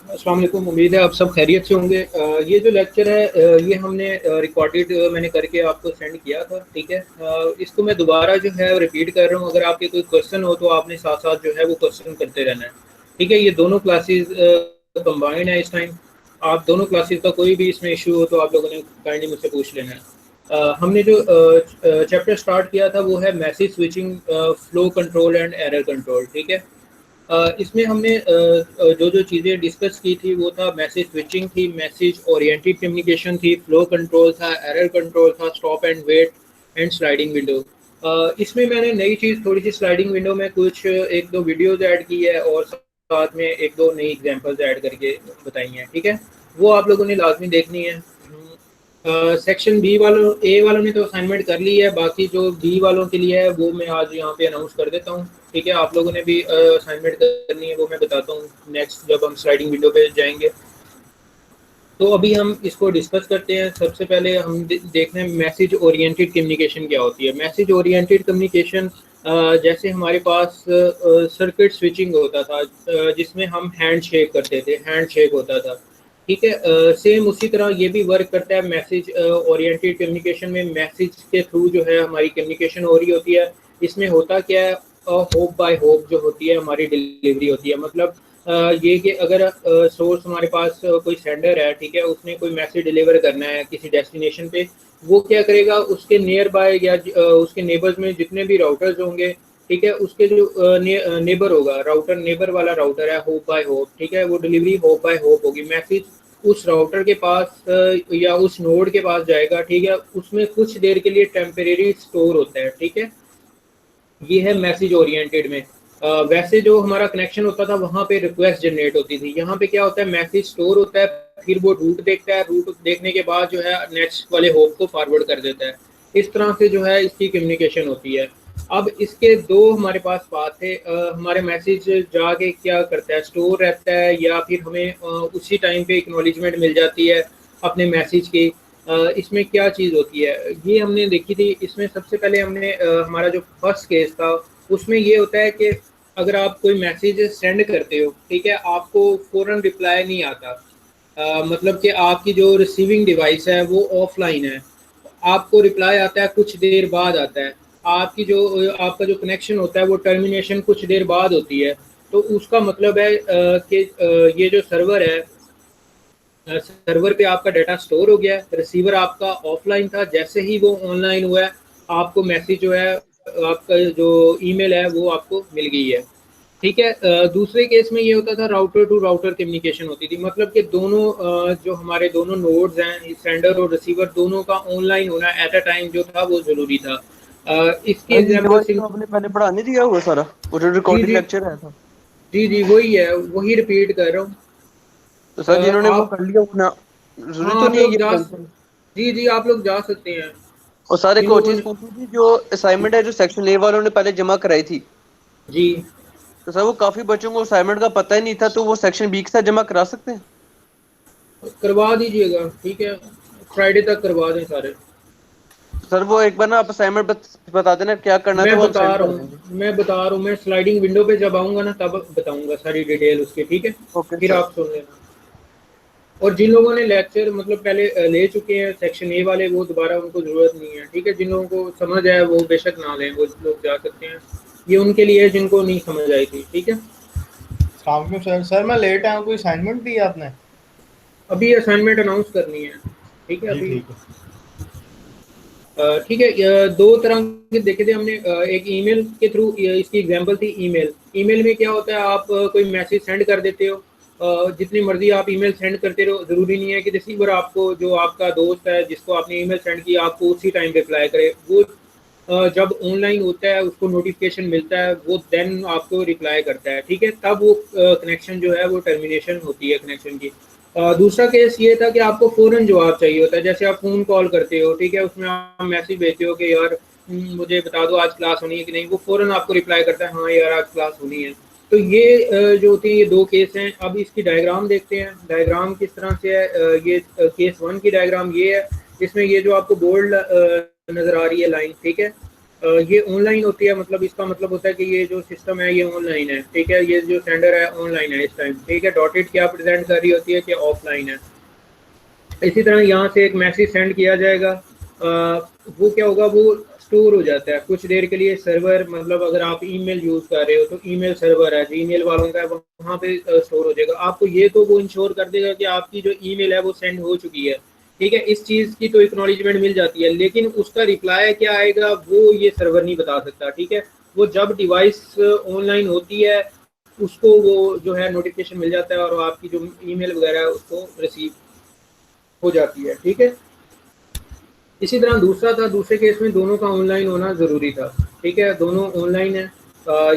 अस्सलाम वालेकुम। उम्मीद है आप सब खैरियत से होंगे। ये जो लेक्चर है ये हमने रिकॉर्डेड मैंने करके आपको सेंड किया था, ठीक है। इसको मैं दोबारा जो है रिपीट कर रहा हूँ। अगर आपके कोई क्वेश्चन हो तो आपने साथ साथ जो है वो क्वेश्चन करते रहना है, ठीक है। ये दोनों क्लासेस कंबाइंड है इस टाइम। आप दोनों क्लासेस का कोई भी इसमें इशू हो तो आप लोगों ने काइंडली मुझसे पूछ लेना है। हमने जो चैप्टर स्टार्ट किया था वो है message switching, flow control and error control, ठीक है। इसमें हमने जो जो चीज़ें डिस्कस की थी वो था मैसेज स्विचिंग थी, मैसेज ओरिएंटेड कम्युनिकेशन थी, फ्लो कंट्रोल था, एरर कंट्रोल था, stop and wait and sliding window. इसमें मैंने नई चीज़ थोड़ी सी स्लाइडिंग विंडो में कुछ एक दो वीडियोज ऐड की है और साथ में एक दो नई एग्जांपल्स ऐड करके बताई हैं, ठीक है। वो आप लोगों ने लाजमी देखनी है। सेक्शन बी वालों, ए वालों ने तो असाइनमेंट कर ली है, बाकी जो बी वालों के लिए है वो मैं आज यहाँ पे अनाउंस कर देता हूँ, ठीक है। आप लोगों ने भी असाइनमेंट करनी है, वो मैं बताता हूँ नेक्स्ट जब हम स्लाइडिंग विंडो पे जाएंगे। तो अभी हम इसको डिस्कस करते हैं। सबसे पहले हम देखते हैं मैसेज ओरिएंटेड कम्युनिकेशन क्या होती है। मैसेज ओरिएंटेड कम्युनिकेशन जैसे हमारे पास सर्किट स्विचिंग होता था, जिसमें हम हैंड शेक करते थे, हैंड शेक होता था, ठीक है। सेम उसी तरह ये भी वर्क करता है मैसेज ओरिएंटेड कम्युनिकेशन में। मैसेज के थ्रू जो है हमारी कम्युनिकेशन हो रही होती है। इसमें होता क्या है, होप बाय होप जो होती है हमारी डिलीवरी होती है। मतलब ये कि अगर सोर्स हमारे पास कोई सेंडर है, ठीक है, उसने कोई मैसेज डिलीवर करना है किसी डेस्टिनेशन पे, वो क्या करेगा, उसके नियर बाय या उसके नेबर्स में जितने भी राउटर्स होंगे, ठीक है, उसके जो नेबर होगा, राउटर नेबर वाला राउटर है होप बाय होप, ठीक है, वो डिलीवरी होप बाय होप होगी। मैसेज उस राउटर के पास या उस नोड के पास जाएगा, ठीक है, उसमें कुछ देर के लिए टेम्परेरी स्टोर होता है, ठीक है। ये है मैसेज ओरिएंटेड में। वैसे जो हमारा कनेक्शन होता था वहां पे रिक्वेस्ट जनरेट होती थी। यहाँ पे क्या होता है, मैसेज स्टोर होता है, फिर वो रूट देखता है, रूट देखने के बाद जो है नेक्स्ट वाले होप को फॉरवर्ड कर देता है। इस तरह से जो है इसकी कम्युनिकेशन होती है। अब इसके दो हमारे पास पाथ है। हमारे मैसेज जाके क्या करता है, स्टोर रहता है, या फिर हमें उसी टाइम पे एक्नॉलेजमेंट मिल जाती है अपने मैसेज की। इसमें क्या चीज़ होती है ये हमने देखी थी। इसमें सबसे पहले हमने हमारा जो फर्स्ट केस था उसमें ये होता है कि अगर आप कोई मैसेज सेंड करते हो, ठीक है, आपको फ़ौरन रिप्लाई नहीं आता। मतलब कि आपकी जो रिसीविंग डिवाइस है वो ऑफलाइन है, आपको रिप्लाई आता है कुछ देर बाद आता है। आपकी जो आपका जो कनेक्शन होता है वो टर्मिनेशन कुछ देर बाद होती है। तो उसका मतलब है कि ये जो सर्वर है, सर्वर पे आपका डाटा स्टोर हो गया है, रिसीवर आपका ऑफलाइन था, जैसे ही वो ऑनलाइन हुआ है आपको मैसेज जो है, आपका जो ईमेल है वो आपको मिल गई है, ठीक है। दूसरे केस में ये होता था राउटर टू राउटर कम्युनिकेशन होती थी। मतलब कि दोनों जो हमारे दोनों नोड्स हैं, सेंडर और रिसीवर, दोनों का ऑनलाइन होना एट अ टाइम जो था वो ज़रूरी था। इसकी हाँ जी, ये एग्जांपल वही जो आपने पहले पढ़ा नहीं दिया हुआ सारा, वो जो जी रिकॉर्डेड जी लेक्चर है था। जी जी, वही है, वही रिपीट कर रहा हूँ। तो सर जिन्होंने वो आप, कर लिया वो ना, हाँ जरूरी तो आप नहीं है लोग ये जा, कैंसिल। जी जी आप लोग जा सकते हैं। और सारे जिन लोगों कोचिंग ने, कौन सी थी जो असाइनमेंट है जो सेक्शन ए वालों ने पहले जमा कराई थी? जी तो सर वो काफी बच्चों को असाइनमेंट का पता ही नहीं था, तो वो सेक्शन बी के साथ जमा करा सकते हैं? करवा दीजिएगा, ठीक है, फ्राइडे तक करवा दें सारे। तो सर वो एक बार ना आप असाइनमेंट बता देना क्या करना है, तो मैं वो हम बता सेंड रहा कर देंगे। हूँ, मैं बता रहा हूँ, मैं स्लाइडिंग विंडो पे जब आऊँगा ना तब बताऊँगा सारी डिटेल उसकी, ठीक है। ओके फिर सर। आप सुन लेना। और जिन लोगों ने लेक्चर मतलब पहले ले चुके हैं सेक्शन ए वाले, वो दोबारा उनको ज़रूरत नहीं है, ठीक है। जिन लोगों को समझ आया वो बेशक ना लें, वो लोग जा सकते हैं। ये उनके लिए है जिनको नहीं समझ आई थी, ठीक है। सलामकुम सर। सर मैं लेट आया हूँ, कोई असाइनमेंट दी है आपने? अभी असाइनमेंट अनाउंस करनी है, ठीक है जी अभी। ठीक है। ठीक है। दो तरह के देखे थे हमने। एक ईमेल के थ्रू, इसकी एग्जांपल थी ईमेल। ईमेल में क्या होता है, आप कोई मैसेज सेंड कर देते हो, जितनी मर्जी आप ईमेल सेंड करते रहो, ज़रूरी नहीं है कि रिसीवर आपको, जो आपका दोस्त है जिसको आपने ईमेल सेंड किया, आपको उसी टाइम रिप्लाई करे। वो जब ऑनलाइन होता है उसको नोटिफिकेशन मिलता है, वो देन आपको रिप्लाई करता है, ठीक है, तब वो कनेक्शन जो है वो टर्मिनेशन होती है कनेक्शन की। दूसरा केस ये था कि आपको फ़ौरन जवाब चाहिए होता है। जैसे आप फ़ोन कॉल करते हो, ठीक है, उसमें आप मैसेज भेजते हो कि यार मुझे बता दो आज क्लास होनी है कि नहीं, वो फ़ौरन आपको रिप्लाई करता है हाँ यार आज क्लास होनी है। तो ये जो होती है ये दो केस हैं। अब इसकी डायग्राम देखते हैं, डायग्राम किस तरह से है। ये केस वन की डायग्राम ये है। इसमें ये जो आपको बोल्ड नज़र आ रही है लाइन, ठीक है, ये ऑनलाइन होती है, मतलब इसका मतलब होता है कि ये जो सिस्टम है ये ऑनलाइन है, ठीक है। ये जो सेंडर है ऑनलाइन है इस टाइम, ठीक है। डॉटेड क्या प्रेजेंट कर रही होती है कि ऑफलाइन है। इसी तरह यहाँ से एक मैसेज सेंड किया जाएगा, वो क्या होगा, वो स्टोर हो जाता है कुछ देर के लिए सर्वर, मतलब अगर आप ईमेल यूज कर रहे हो तो ईमेल सर्वर है जीमेल वालों का, वहाँ पे स्टोर हो जाएगा। आपको ये तो वो इंश्योर कर देगा कि आपकी जो ईमेल है वो सेंड हो चुकी है, ठीक है। इस चीज़ की तो एक्नॉलेजमेंट मिल जाती है, लेकिन उसका रिप्लाई क्या आएगा वो ये सर्वर नहीं बता सकता, ठीक है। वो जब डिवाइस ऑनलाइन होती है उसको वो जो है नोटिफिकेशन मिल जाता है और आपकी जो ईमेल वगैरह है उसको रिसीव हो जाती है, ठीक है। इसी तरह दूसरा था, दूसरे केस में दोनों का ऑनलाइन होना ज़रूरी था, ठीक है। दोनों ऑनलाइन है,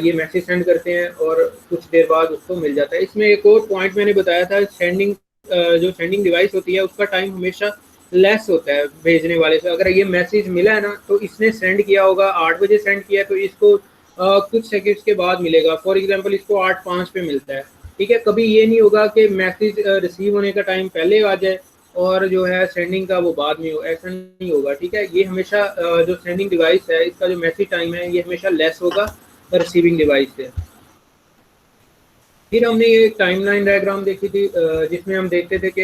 ये मैसेज सेंड करते हैं और कुछ देर बाद उसको मिल जाता है। इसमें एक और पॉइंट मैंने बताया था, सेंडिंग जो सेंडिंग डिवाइस होती है उसका टाइम हमेशा लेस होता है भेजने वाले से। अगर ये मैसेज मिला है ना तो इसने सेंड किया होगा 8 बजे सेंड किया, तो इसको कुछ सेकंड्स के बाद मिलेगा। फॉर एग्जांपल इसको 8:05 पे मिलता है, ठीक है। कभी ये नहीं होगा कि मैसेज रिसीव होने का टाइम पहले आ जाए और जो है सेंडिंग का वो बाद में हो, ऐसा नहीं होगा, ठीक है। ये हमेशा जो सेंडिंग डिवाइस है इसका जो मैसेज टाइम है ये हमेशा लेस होगा रिसीविंग डिवाइस से। फिर हमने ये टाइमलाइन डायग्राम देखी थी, जिसमें हम देखते थे कि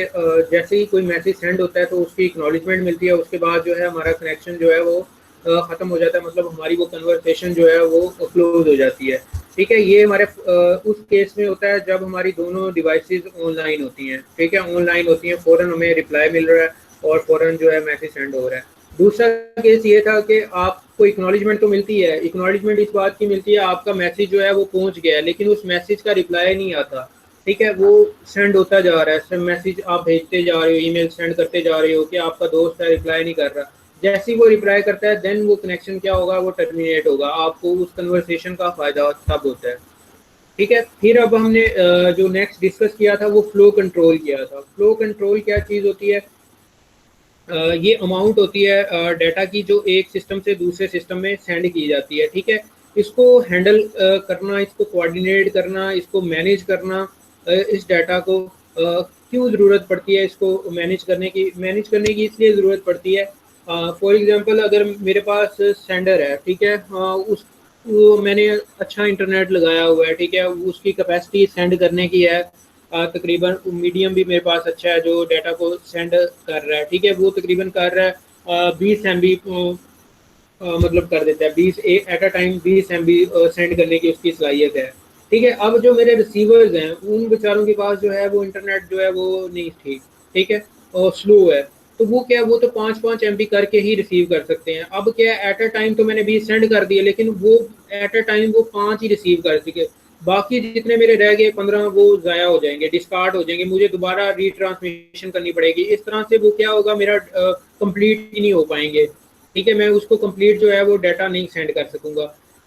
जैसे ही कोई मैसेज सेंड होता है तो उसकी एक्नॉलेजमेंट मिलती है, उसके बाद जो है हमारा कनेक्शन जो है वो ख़त्म हो जाता है, मतलब हमारी वो कन्वर्सेशन जो है वो क्लोज हो जाती है, ठीक है। ये हमारे उस केस में होता है जब हमारी दोनों डिवाइसेस ऑनलाइन होती हैं, ठीक है। ऑनलाइन होती हैं, फ़ौरन हमें रिप्लाई मिल रहा है और फ़ौरन जो है मैसेज सेंड हो रहा है। दूसरा केस ये था कि आपको एक्नॉलेजमेंट तो मिलती है, एक्नॉलेजमेंट इस बात की मिलती है आपका मैसेज जो है वो पहुंच गया है, लेकिन उस मैसेज का रिप्लाई नहीं आता, ठीक है। वो सेंड होता जा रहा है, सब मैसेज आप भेजते जा रहे हो, ईमेल सेंड करते जा रहे हो कि आपका दोस्त है रिप्लाई नहीं कर रहा। जैसे ही वो रिप्लाई करता है देन वो कनेक्शन क्या होगा, वो टर्मिनेट होगा, आपको उस कन्वर्सेशन का फायदा तब होता है, ठीक है। फिर अब हमने जो नेक्स्ट डिस्कस किया था वो फ्लो कंट्रोल किया था। फ्लो कंट्रोल क्या चीज़ होती है, ये अमाउंट होती है डाटा की जो एक सिस्टम से दूसरे सिस्टम में सेंड की जाती है, ठीक है। इसको हैंडल करना, इसको कोऑर्डिनेट करना, इसको मैनेज करना, इस डाटा को क्यों ज़रूरत पड़ती है इसको मैनेज करने की इसलिए ज़रूरत पड़ती है। फॉर एग्जांपल अगर मेरे पास सेंडर है, ठीक है, वो मैंने अच्छा इंटरनेट लगाया हुआ है, ठीक है, उसकी कैपेसिटी सेंड करने की है तकरीबन, मीडियम भी मेरे पास अच्छा है जो डाटा को सेंड कर रहा है, ठीक है। वो तकरीबन कर रहा है 20 MB, मतलब कर देता है 20 at a time 20 MB send करने की उसकी सलाहियत है, ठीक है। अब जो मेरे रिसीवर्स हैं उन बेचारों के पास जो है वो इंटरनेट जो है वो नहीं ठीक, ठीक है, और स्लो है, तो वो क्या, वो तो 5-5 MB करके ही रिसीव कर सकते हैं। अब क्या एट अ टाइम तो मैंने 20 सेंड कर दिए, लेकिन वो एट अ टाइम वो 5 ही रिसीव कर सके, बाकी जितने मेरे रह गए 15 वो ज़ाया हो जाएंगे, डिस्कार्ड हो जाएंगे, मुझे दोबारा रीट्रांसमिशन करनी पड़ेगी। इस तरह से वो क्या होगा, मेरा कंप्लीट ही नहीं हो पाएंगे, ठीक है। मैं उसको कंप्लीट जो है वो डाटा नहीं सेंड कर सकूंगा।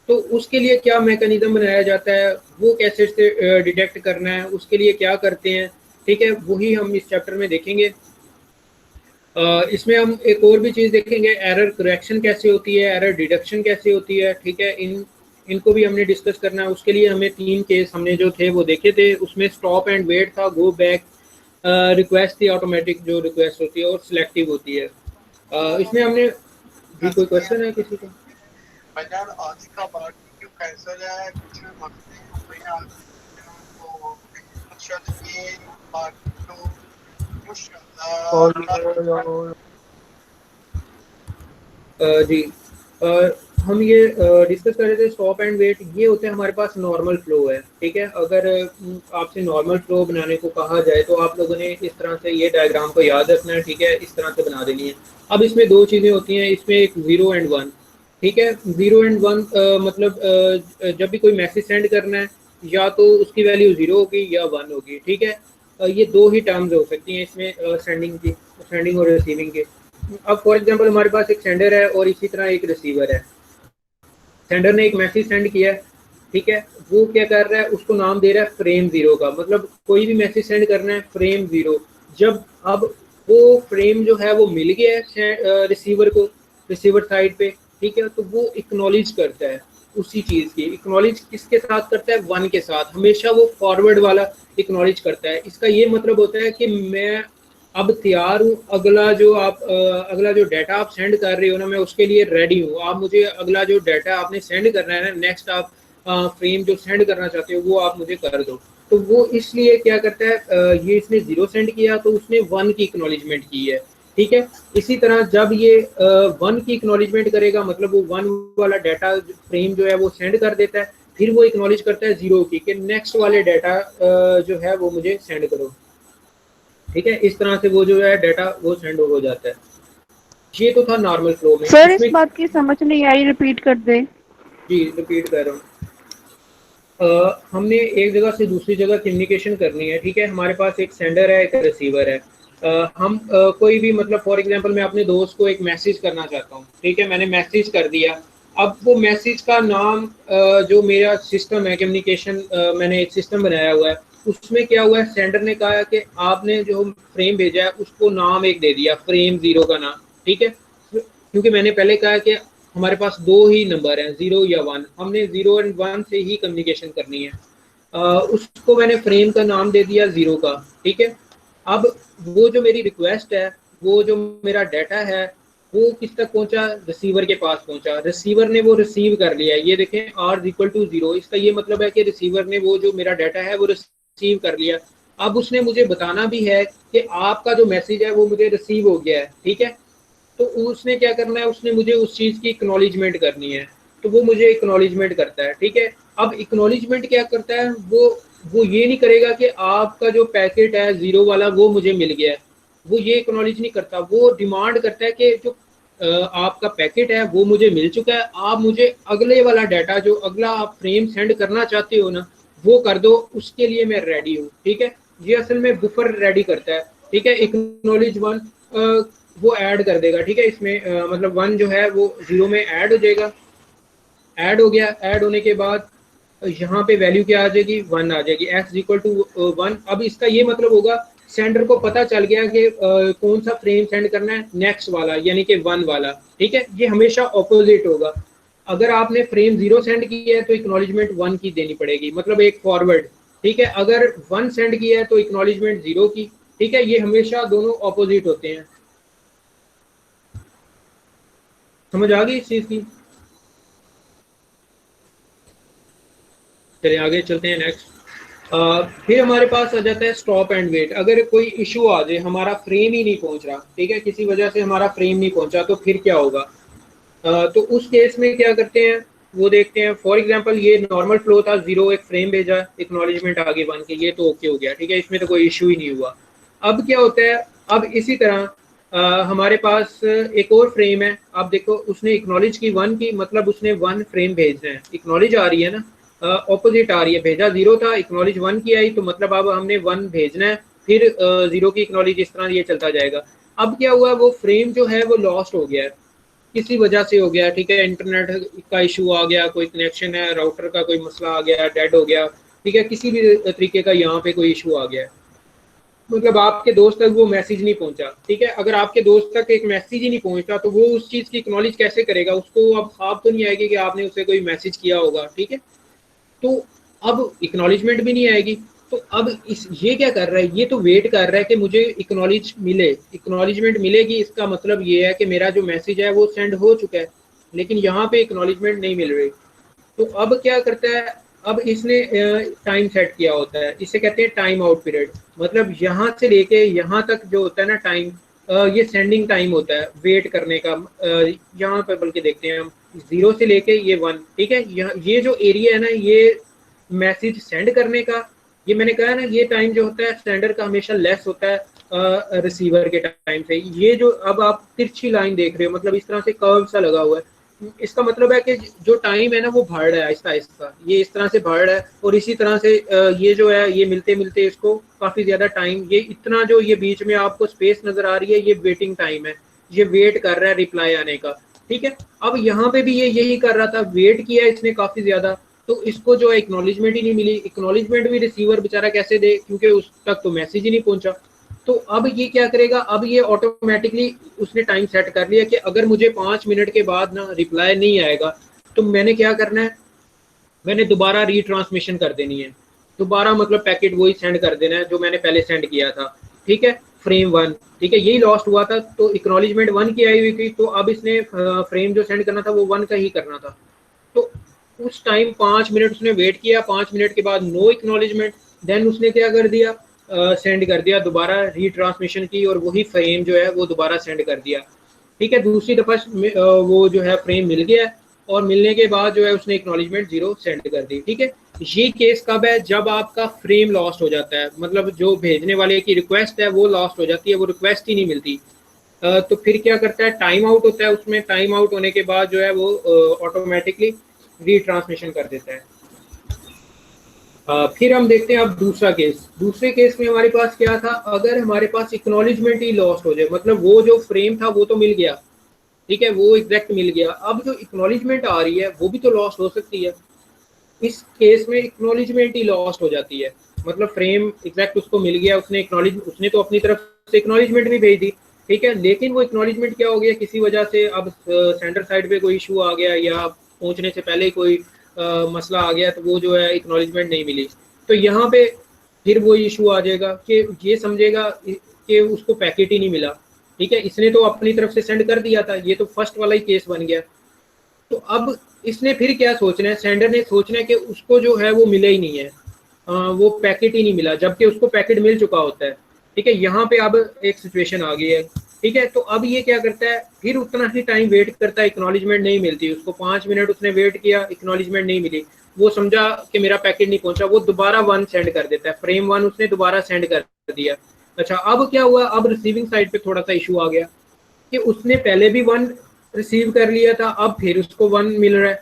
तो उसके लिए क्या मैकेनिज्म बनाया जाता है, वो कैसे से डिटेक्ट करना है, उसके लिए क्या करते हैं, ठीक है, वही हम इस चैप्टर में देखेंगे। इसमें हम एक और भी चीज़ देखेंगे, एरर करेक्शन कैसे होती है, एरर डिडक्शन कैसे होती है, ठीक है। इनको भी हमने डिस्कस करना है। उसके लिए हमें 3 केस हमने जो थे वो देखे थे, उसमें स्टॉप एंड वेट था, गो बैक, रिक्वेस्ट थी ऑटोमेटिक जो रिक्वेस्ट होती है, और सिलेक्टिव होती है। इसमें हमने भी, कोई क्वेश्चन है किसी का? बाजार आज का बात क्यों कैंसर है कुछ मसले भैया तो ये बात तो जी, हम ये डिस्कस कर रहे थे स्टॉप एंड वेट, ये होते हैं हमारे पास नॉर्मल फ्लो है, ठीक है। अगर आपसे नॉर्मल फ्लो बनाने को कहा जाए तो आप लोगों ने इस तरह से ये डायग्राम को याद रखना है, ठीक है, इस तरह से बना देनी है। अब इसमें 2 चीज़ें होती हैं, इसमें एक 0 एंड 1, ठीक है। 0 एंड 1 मतलब जब भी कोई मैसेज सेंड करना है या तो उसकी वैल्यू 0 होगी या 1 होगी, ठीक है। ये 2 ही टर्म्स हो सकती हैं इसमें सेंडिंग और रिसीविंग के। अब फॉर एग्जांपल हमारे पास एक सेंडर है और इसी तरह एक रिसीवर है। सेंडर ने एक मैसेज सेंड किया है, ठीक है, वो क्या कर रहा है, उसको नाम दे रहा है फ्रेम 0 का, मतलब कोई भी मैसेज सेंड करना है फ्रेम 0। जब अब वो फ्रेम जो है वो मिल गया है रिसीवर को, रिसीवर साइड पे, ठीक है, तो वो एक्नॉलेज करता है उसी चीज़ की। एक्नॉलेज किसके साथ करता है, 1 के साथ, हमेशा वो फॉरवर्ड वाला एक्नॉलेज करता है। इसका ये मतलब होता है कि मैं अब तैयार हूँ, अगला जो डाटा आप सेंड कर रहे हो ना, मैं उसके लिए रेडी हूँ। आप मुझे अगला जो डाटा आपने सेंड करना है ना, नेक्स्ट आप फ्रेम जो सेंड करना चाहते हो वो आप मुझे कर दो। तो वो इसलिए क्या करता है, ये इसने 0 सेंड किया तो उसने 1 की एक्नॉलेजमेंट की है, ठीक है। इसी तरह जब ये 1 की एक्नॉलेजमेंट करेगा, मतलब वो 1 वाला डाटा फ्रेम जो है वो सेंड कर देता है, फिर वो एक्नॉलेज करता है 0 की कि नेक्स्ट वाले डाटा जो है वो मुझे सेंड करो, ठीक है। इस तरह से वो जो है डाटा वो सेंड हो जाता है। ये तो था नॉर्मल फ्लो में। सर इस बात की समझ नहीं आई, रिपीट कर दे। जी रिपीट कर रहा हूँ। हमने एक जगह से दूसरी जगह कम्युनिकेशन करनी है, ठीक है। हमारे पास एक सेंडर है, एक रिसीवर है। हम कोई भी, मतलब फॉर एग्जांपल मैं अपने दोस्त को एक मैसेज करना चाहता हूँ, ठीक है। मैंने मैसेज कर दिया। अब वो मैसेज का नाम जो मेरा सिस्टम है कम्युनिकेशन, मैंने एक सिस्टम बनाया हुआ है, उसमें क्या हुआ है, सेंडर ने कहा कि आपने जो फ्रेम भेजा है उसको नाम एक दे दिया, फ्रेम 0 का नाम, ठीक है। क्योंकि मैंने पहले कहा कि हमारे पास 2 ही नंबर हैं, 0 या 1, हमने 0 और 1 से ही कम्युनिकेशन करनी है। उसको मैंने फ्रेम का नाम दे दिया 0 का, ठीक है। अब वो जो मेरी रिक्वेस्ट है, वो जो मेरा डाटा है, वो किस तक पहुंचा, रिसीवर के पास पहुंचा। रिसीवर ने वो रिसीव कर लिया है, ये देखें r=0। इसका ये मतलब है कि रिसीवर ने वो जो मेरा डाटा है वो रिसीव कर लिया। अब उसने मुझे बताना भी है कि आपका जो मैसेज है वो मुझे रिसीव हो गया है, ठीक है। तो उसने क्या करना है, उसने मुझे उस चीज़ की एक्नॉलेजमेंट करनी है, तो वो मुझे एक्नॉलेजमेंट करता है, ठीक है। अब एक्नॉलेजमेंट क्या करता है, वो ये नहीं करेगा कि आपका जो पैकेट है 0 वाला वो मुझे मिल गया है, वो ये एक्नॉलेज नहीं करता। वो डिमांड करता है कि जो आपका पैकेट है वो मुझे मिल चुका है, आप मुझे अगले वाला डाटा, जो अगला आप फ्रेम सेंड करना चाहते हो ना, वो कर दो, उसके लिए मैं रेडी हूँ, ठीक है। ये असल में बुफर रेडी करता है, ठीक है। एक्नॉलेज 1 वो ऐड कर देगा, ठीक है। इसमें मतलब 1 जो है वो 0 में ऐड हो जाएगा। ऐड हो गया, ऐड होने के बाद यहाँ पे वैल्यू क्या आ जाएगी, 1 आ जाएगी, x=1। अब इसका ये मतलब होगा सेंडर को पता चल गया कि कौन सा फ्रेम सेंड करना है, नेक्स्ट वाला यानी कि 1 वाला, ठीक है। ये हमेशा ऑपोजिट होगा। अगर आपने फ्रेम 0 सेंड किया है तो एक्नॉलेजमेंट 1 की देनी पड़ेगी, मतलब एक फॉरवर्ड, ठीक है। अगर 1 सेंड किया है तो एक्नॉलेजमेंट 0 की, ठीक है। ये हमेशा दोनों ऑपोजिट होते हैं। समझ आ गई इस चीज की? चलिए आगे चलते हैं नेक्स्ट। फिर हमारे पास आ जाता है स्टॉप एंड वेट। अगर कोई इशू आ जाए, हमारा फ्रेम ही नहीं पहुंच रहा, ठीक है, किसी वजह से हमारा फ्रेम नहीं पहुंचा, तो फिर क्या होगा? तो उस केस में क्या करते हैं वो देखते हैं। फॉर एग्जांपल ये नॉर्मल फ्लो था, 0 एक फ्रेम भेजा, एक्नॉलेजमेंट आगे 1 के, ये तो ओके हो गया, ठीक है, इसमें तो कोई इशू ही नहीं हुआ। अब क्या होता है, अब इसी तरह हमारे पास एक और फ्रेम है। आप देखो उसने एक्नॉलेज की 1 की, मतलब उसने 1 फ्रेम भेजना है, एक्नॉलेज आ रही है ना, ऑपोजिट आ रही है। भेजा 0 था, एक्नॉलेज 1 की आई, तो मतलब अब हमने 1 भेजना है, फिर 0 की एक्नॉलेज, इस तरह ये चलता जाएगा। अब क्या हुआ, वो फ्रेम जो है वो लॉस्ट हो गया है, किसी वजह से हो गया, ठीक है। इंटरनेट का इशू आ गया, कोई कनेक्शन है, राउटर का कोई मसला आ गया, डेड हो गया, ठीक है, किसी भी तरीके का यहाँ पे कोई इशू आ गया है, मतलब आपके दोस्त तक वो मैसेज नहीं पहुंचा, ठीक है। अगर आपके दोस्त तक एक मैसेज ही नहीं पहुंचा तो वो उस चीज़ की एक्नॉलेज कैसे करेगा? उसको अब ख्वाब तो नहीं आएगी कि आपने उसे कोई मैसेज किया होगा, ठीक है। तो अब एक्नॉलेजमेंट भी नहीं आएगी। तो अब ये क्या कर रहा है, ये तो वेट कर रहा है कि मुझे एक्नॉलेज मिले, एक्नॉलेजमेंट मिलेगी, इसका मतलब ये है कि मेरा जो मैसेज है वो सेंड हो चुका है, लेकिन यहाँ पे एक्नॉलेजमेंट नहीं मिल रही। तो अब क्या करता है, अब इसने टाइम सेट किया होता है, इसे कहते हैं टाइम आउट पीरियड। मतलब यहाँ से लेके यहाँ तक जो होता है ना टाइम, ये सेंडिंग टाइम होता है, वेट करने का। यहाँ पर बल्कि देखते हैं हम, 0 से लेके ये 1, ठीक है। ये जो एरिया है ना, ये मैसेज सेंड करने का, ये मैंने कहा ना, ये टाइम जो होता है सेंडर का हमेशा लेस होता है रिसीवर के टाइम से। ये जो अब आप तिरछी लाइन देख रहे हो, मतलब इस तरह से कर्व सा लगा हुआ है, इसका मतलब है कि जो टाइम है ना वो बढ़ रहा है आहिस्ता आहिस्ता, ये इस तरह से बढ़ रहा है। और इसी तरह से ये जो है, ये मिलते मिलते इसको काफ़ी ज़्यादा टाइम, ये इतना जो ये बीच में आपको स्पेस नज़र आ रही है, ये वेटिंग टाइम है, ये वेट कर रहा है रिप्लाई आने का, ठीक है। अब यहाँ पे भी ये यही कर रहा था, वेट किया इसने काफ़ी ज़्यादा, तो इसको जो एक्नॉलेजमेंट ही नहीं मिली। एक्नॉलेजमेंट भी रिसीवर बेचारा कैसे दे, क्योंकि उस तक तो मैसेज ही नहीं पहुंचा। तो अब ये क्या करेगा, अब ये ऑटोमेटिकली उसने टाइम सेट कर लिया कि अगर मुझे 5 मिनट के बाद ना रिप्लाई नहीं आएगा तो मैंने क्या करना है, मैंने दोबारा रीट्रांसमिशन कर देनी है। दोबारा मतलब पैकेट वही सेंड कर देना है जो मैंने पहले सेंड किया था, ठीक है। फ्रेम 1, ठीक है, यही लॉस्ट हुआ था, तो एक्नॉलेजमेंट 1 की आई हुई थी, तो अब इसने फ्रेम जो सेंड करना था वो 1 का ही करना था। तो उस टाइम 5 मिनट उसने वेट किया, 5 मिनट के बाद नो एक्नॉलेजमेंट, देन उसने क्या कर दिया, सेंड कर दिया, दोबारा रीट्रांसमिशन की और वही फ्रेम जो है वो दोबारा सेंड कर दिया, ठीक है। दूसरी दफा वो जो है फ्रेम मिल गया और मिलने के बाद जो है उसने एक्नॉलेजमेंट 0 सेंड कर दी, ठीक है। ये केस कब है, जब आपका फ्रेम लॉस्ट हो जाता है, मतलब जो भेजने वाले की रिक्वेस्ट है वो लॉस्ट हो जाती है, वो रिक्वेस्ट ही नहीं मिलती। तो फिर क्या करता है, टाइम आउट होता है, उसमें टाइम आउट होने के बाद जो है वो ऑटोमेटिकली रीट्रांसमिशन कर देता है। फिर हम देखते हैं अब दूसरा केस। दूसरे केस में हमारे पास क्या था, अगर हमारे पास एक्नॉलेजमेंट ही लॉस्ट हो जाए, मतलब वो जो फ्रेम था वो तो मिल गया, ठीक है, वो एग्जैक्ट मिल गया, अब जो एक्नॉलेजमेंट आ रही है वो भी तो लॉस्ट हो सकती है। इस केस में एक्नॉलेजमेंट ही लॉस्ट हो जाती है, मतलब फ्रेम एग्जैक्ट उसको मिल गया, उसने तो अपनी तरफ से एक्नॉलेजमेंट भी भेज दी, ठीक है, लेकिन वो एक्नॉलेजमेंट क्या हो गया, किसी वजह से अब सेंडर साइड पे कोई इशू आ गया या पहुंचने से पहले कोई मसला आ गया, तो वो जो है एक्नॉलेजमेंट नहीं मिली। तो यहाँ पे फिर वो इशू आ जाएगा कि ये समझेगा कि उसको पैकेट ही नहीं मिला, ठीक है, इसने तो अपनी तरफ से सेंड कर दिया था, ये तो फर्स्ट वाला ही केस बन गया। तो अब इसने फिर क्या सोचना है, सेंडर ने सोचना है कि उसको जो है वो मिला ही नहीं है, वो पैकेट ही नहीं मिला, जबकि उसको पैकेट मिल चुका होता है, ठीक है। यहाँ पे अब एक सिचुएशन आ गई है, ठीक है। तो अब ये क्या करता है, फिर उतना ही टाइम वेट करता है, एक्नॉलेजमेंट नहीं मिलती उसको, 5 मिनट उसने वेट किया, एक्नॉलेजमेंट नहीं मिली, वो समझा कि मेरा पैकेट नहीं पहुंचा, वो दोबारा 1 सेंड कर देता है, फ्रेम 1 उसने दोबारा सेंड कर दिया। अच्छा, अब क्या हुआ, अब रिसीविंग साइड पे थोड़ा सा इशू आ गया कि उसने पहले भी 1 रिसीव कर लिया था, अब फिर उसको 1 मिल रहा है,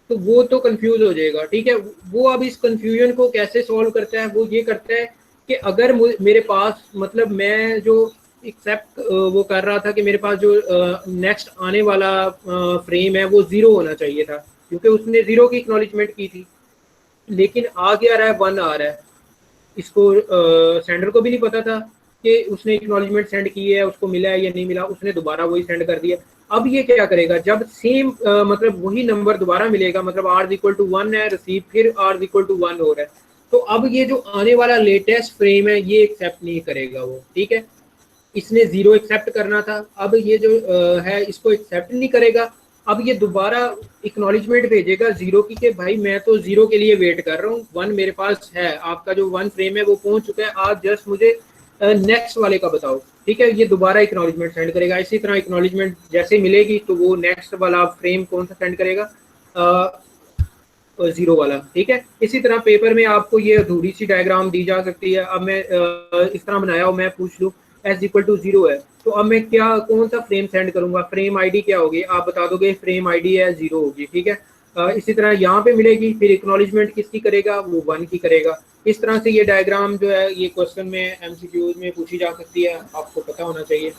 तो वो तो कंफ्यूज हो जाएगा, ठीक है। वो अब इस कंफ्यूजन को कैसे सॉल्व करता है, वो ये करता है कि अगर मेरे पास, मतलब मैं जो एक्सेप्ट वो कर रहा था कि मेरे पास जो नेक्स्ट आने वाला फ्रेम है वो 0 होना चाहिए था, क्योंकि उसने 0 की एक्नॉलेजमेंट की थी, लेकिन आ क्या रहा है, 1 आ रहा है। इसको सेंडर को भी नहीं पता था कि उसने एक्नॉलेजमेंट सेंड की है, उसको मिला है या नहीं मिला, उसने दोबारा वही सेंड कर दिया। अब ये क्या करेगा, जब सेम मतलब वही नंबर दोबारा मिलेगा, मतलब r=1 है रिसीव, फिर r=1 हो रहा है, तो अब ये जो आने वाला लेटेस्ट फ्रेम है ये एक्सेप्ट नहीं करेगा वो, ठीक है। इसने 0 एक्सेप्ट करना था, अब ये जो है इसको एक्सेप्ट नहीं करेगा। अब ये दोबारा एक्नॉलेजमेंट भेजेगा 0 की कि भाई मैं तो 0 के लिए वेट कर रहा हूँ, 1 मेरे पास है, आपका जो 1 फ्रेम है वो पहुंच चुका है, आप जस्ट मुझे नेक्स्ट वाले का बताओ, ठीक है। ये दोबारा एक्नॉलेजमेंट सेंड करेगा। इसी तरह एक्नॉलेजमेंट जैसे मिलेगी तो वो नेक्स्ट वाला फ्रेम कौन सा सेंड करेगा, 0 वाला, ठीक है। इसी तरह पेपर में आपको ये अधूरी सी डायग्राम दी जा सकती है। अब मैं इस तरह बनाया हो, मैं पूछ लूँ s=0 है, तो अब मैं क्या, कौन सा फ्रेम सेंड करूंगा, फ्रेम आईडी क्या होगी, आप बता दोगे फ्रेम आईडी है 0 होगी, ठीक है। इसी तरह यहाँ पे मिलेगी, फिर एक्नॉलेजमेंट किसकी करेगा, वो 1 की करेगा। इस तरह से ये डायग्राम जो है ये क्वेश्चन में MCQs में पूछी जा सकती है, आपको पता होना चाहिए।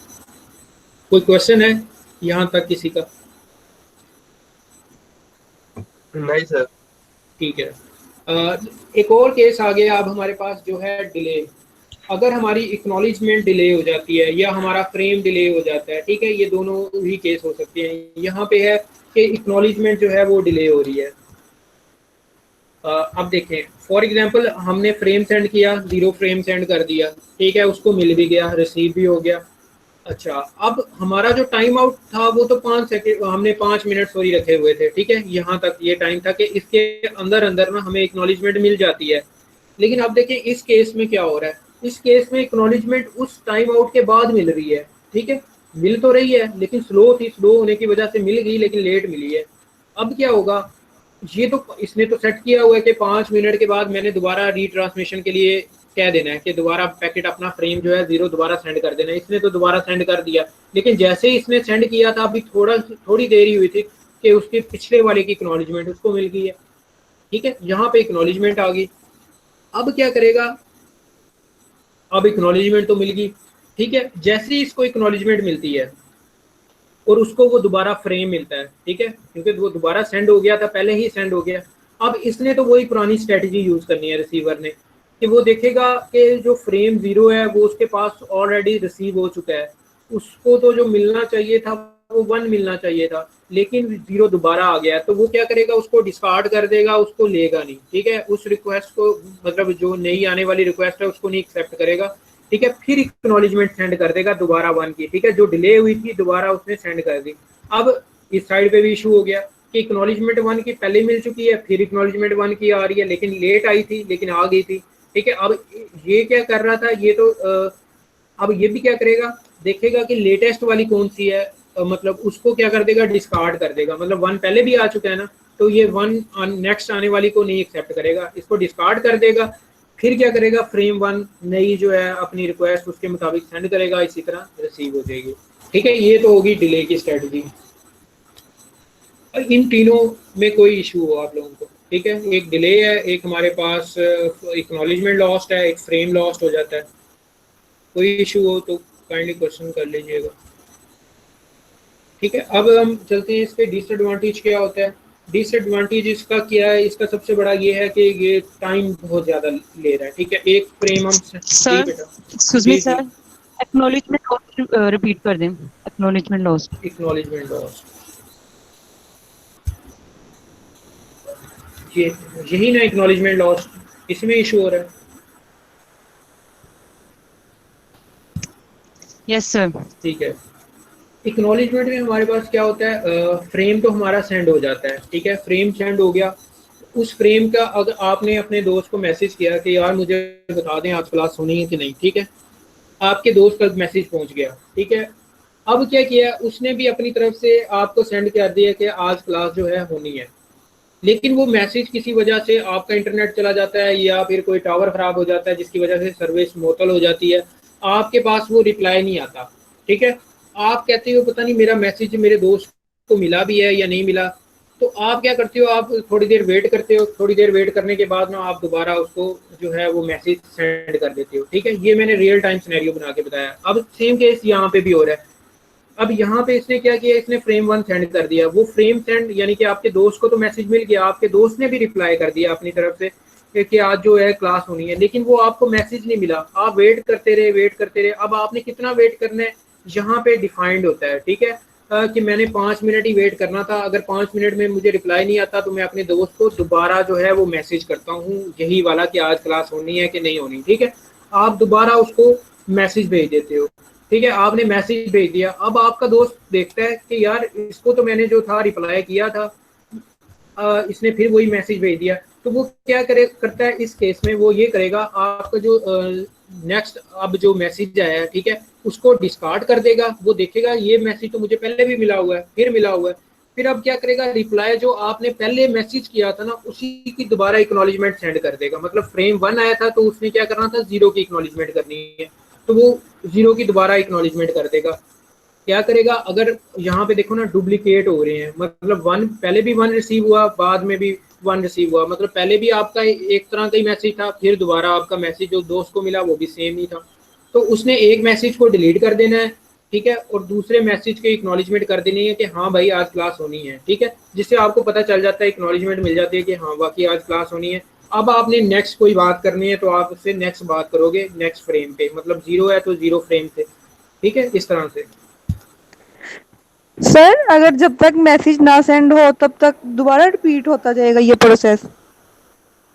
कोई क्वेश्चन है यहाँ तक किसी का? नहीं सर। ठीक है। एक और केस आ गया अब हमारे पास जो है डिले। अगर हमारी एक्नॉलेजमेंट डिले हो जाती है या हमारा फ्रेम डिले हो जाता है, ठीक है, ये दोनों ही केस हो सकते हैं। यहाँ पे है कि एक्नॉलेजमेंट जो है वो डिले हो रही है। अब देखें, फॉर एग्जांपल हमने फ्रेम सेंड किया, 0 फ्रेम सेंड कर दिया, ठीक है, उसको मिल भी गया, रिसीव भी हो गया। अच्छा, अब हमारा जो टाइम आउट था वो तो 5 सेकेंड, हमने 5 मिनट सॉरी रखे हुए थे, ठीक है, यहाँ तक ये टाइम था कि इसके अंदर अंदर ना हमें एक्नॉलेजमेंट मिल जाती है। लेकिन अब देखें इस केस में क्या हो रहा है, इस केस में एक्नॉलेजमेंट उस टाइम आउट के बाद मिल रही है, ठीक है, मिल तो रही है लेकिन स्लो थी, स्लो होने की वजह से मिल गई लेकिन लेट मिली है। अब क्या होगा, ये तो इसने तो सेट किया हुआ है कि 5 मिनट के बाद मैंने दोबारा रीट्रांसमिशन के लिए कह देना है कि दोबारा पैकेट अपना फ्रेम जो है 0 दोबारा सेंड कर देना है। इसने तो दोबारा सेंड कर दिया, लेकिन जैसे ही इसने सेंड किया था अभी थोड़ी देर ही हुई थी कि उसके पिछले वाले की एक्नॉलेजमेंट उसको मिल गई है, ठीक है, यहाँ पे एक्नॉलेजमेंट आ गई। अब क्या करेगा, अब एक्नॉलेजमेंट तो मिल गई, ठीक है, जैसे ही इसको एक्नॉलेजमेंट मिलती है और उसको वो दोबारा फ्रेम मिलता है, ठीक है, क्योंकि वो दोबारा सेंड हो गया था, पहले ही सेंड हो गया। अब इसने तो वही पुरानी स्ट्रेटजी यूज करनी है रिसीवर ने कि वो देखेगा कि जो फ्रेम 0 है वो उसके पास ऑलरेडी रिसीव हो चुका है, उसको तो जो मिलना चाहिए था वो 1 मिलना चाहिए था, लेकिन 0 दोबारा आ गया है, तो वो क्या करेगा, उसको डिस्कार्ड कर देगा, उसको लेगा नहीं, ठीक है, उस रिक्वेस्ट को, मतलब जो नई आने वाली रिक्वेस्ट है उसको नहीं एक्सेप्ट करेगा, ठीक है, फिर एक्नॉलेजमेंट सेंड कर देगा दोबारा 1 की, ठीक है, जो डिले हुई थी दोबारा उसने सेंड कर दी। अब इस साइड पे भी इशू हो गया कि एक्नॉलेजमेंट 1 की पहले मिल चुकी है, फिर एक्नॉलेजमेंट 1 की आ रही है, लेकिन लेट आई थी लेकिन आ गई थी, ठीक है। अब ये क्या कर रहा था, ये तो अब ये भी क्या करेगा, देखेगा कि लेटेस्ट वाली कौन सी है, मतलब उसको क्या कर देगा, डिस्कार्ड कर देगा। मतलब 1 पहले भी आ चुका है ना, तो ये 1 नेक्स्ट आने वाली को नहीं एक्सेप्ट करेगा, इसको डिस्कार्ड कर देगा। फिर क्या करेगा, फ्रेम 1 नई जो है अपनी रिक्वेस्ट उसके मुताबिक सेंड करेगा, इसी तरह रिसीव हो जाएगी, ठीक है। ये तो होगी डिले की स्ट्रेटजी। इन तीनों में कोई इशू हो आप लोगों को, ठीक है, एक डिले है, एक हमारे पास एक्नॉलेजमेंट लॉस्ट है, एक फ्रेम लॉस्ट हो जाता है, कोई इशू हो तो काइंडली क्वेश्चन कर लीजिएगा, ठीक है। अब हम चलते हैं इसके डिसएडवांटेज क्या होता है। डिसएडवांटेज इसका क्या है, इसका सबसे बड़ा ये है कि ये टाइम बहुत ज़्यादा ले रहा है, ठीक है। एक फ्रेम हम sir excuse me sir, acknowledgement repeat कर दें, एक्नॉलेजमेंट लॉस्ट। एक्नॉलेजमेंट लॉस्ट ये यही ना, एक्नॉलेजमेंट लॉस्ट, इसमें इशू हो रहा है। Yes sir. ठीक है, एक्नॉलेजमेंट में हमारे पास क्या होता है, फ्रेम तो हमारा सेंड हो जाता है, ठीक है, फ्रेम सेंड हो गया। उस फ्रेम का अगर आपने अपने दोस्त को मैसेज किया कि यार मुझे बता दें आज क्लास होनी है कि नहीं, ठीक है, आपके दोस्त का मैसेज पहुंच गया, ठीक है। अब क्या किया उसने भी अपनी तरफ से आपको सेंड कर दिया कि आज क्लास जो है होनी है, लेकिन वो मैसेज किसी वजह से आपका इंटरनेट चला जाता है या फिर कोई टावर ख़राब हो जाता है जिसकी वजह से सर्विस मुअत्तल हो जाती है, आपके पास वो रिप्लाई नहीं आता, ठीक है। आप कहते हो पता नहीं मेरा मैसेज मेरे दोस्त को मिला भी है या नहीं मिला, तो आप क्या करते हो, आप थोड़ी देर वेट करते हो, थोड़ी देर वेट करने के बाद ना आप दोबारा उसको जो है वो मैसेज सेंड कर देते हो, ठीक है। ये मैंने रियल टाइम सिनेरियो बना के बताया। अब सेम केस यहाँ पे भी हो रहा है। अब यहाँ पे इसने क्या किया, इसने फ्रेम 1 सेंड कर दिया, वो फ्रेम सेंड यानी कि आपके दोस्त को तो मैसेज मिल गया, आपके दोस्त ने भी रिप्लाई कर दिया अपनी तरफ से कि आज जो है क्लास होनी है, लेकिन वो आपको मैसेज नहीं मिला, आप वेट करते रहे। अब आपने कितना वेट करना है यहाँ पे डिफाइंड होता है, ठीक है, कि मैंने 5 मिनट ही वेट करना था, अगर 5 मिनट में मुझे रिप्लाई नहीं आता तो मैं अपने दोस्त को दोबारा जो है वो मैसेज करता हूँ यही वाला कि आज क्लास होनी है कि नहीं होनी, ठीक है। आप दोबारा उसको मैसेज भेज देते हो, ठीक है, आपने मैसेज भेज दिया। अब आपका दोस्त देखता है कि यार इसको तो मैंने जो था रिप्लाई किया था, इसने फिर वही मैसेज भेज दिया, तो वो क्या करता है इस केस में, वो ये करेगा आपका जो नेक्स्ट अब जो मैसेज आया है, ठीक है, उसको डिस्कार्ड कर देगा। वो देखेगा ये मैसेज तो मुझे पहले भी मिला हुआ है, फिर मिला हुआ है, फिर अब क्या करेगा, रिप्लाई जो आपने पहले मैसेज किया था ना उसी की दोबारा एक्नॉलेजमेंट सेंड कर देगा। मतलब फ्रेम 1 आया था तो उसने क्या करना था, 0 की एक्नॉलेजमेंट करनी है, तो वो 0 की दोबारा एक्नॉलेजमेंट कर देगा। क्या करेगा, अगर यहाँ पे देखो ना डुप्लीकेट हो रहे हैं, मतलब 1 पहले भी 1 रिसीव हुआ, बाद में भी 1 रिसीव हुआ, मतलब पहले भी आपका एक तरह का ही मैसेज था, फिर दोबारा आपका मैसेज जो दोस्त को मिला वो भी सेम ही था, तो उसने एक मैसेज को डिलीट कर देना है, ठीक है, और दूसरे मैसेज की एक्नॉलेजमेंट कर देनी है कि हाँ भाई आज क्लास होनी है, ठीक है, जिससे आपको पता चल जाता है, एक्नॉलेजमेंट मिल जाती है कि हाँ वाकई आज क्लास होनी है। अब आपने नेक्स्ट कोई बात करनी है तो आप उससे नेक्स्ट बात करोगे नेक्स्ट फ्रेम पे, मतलब 0 है तो 0 फ्रेम से, ठीक है, इस तरह से। सर अगर जब तक मैसेज ना सेंड हो तब तक दोबारा रिपीट होता जाएगा ये प्रोसेस?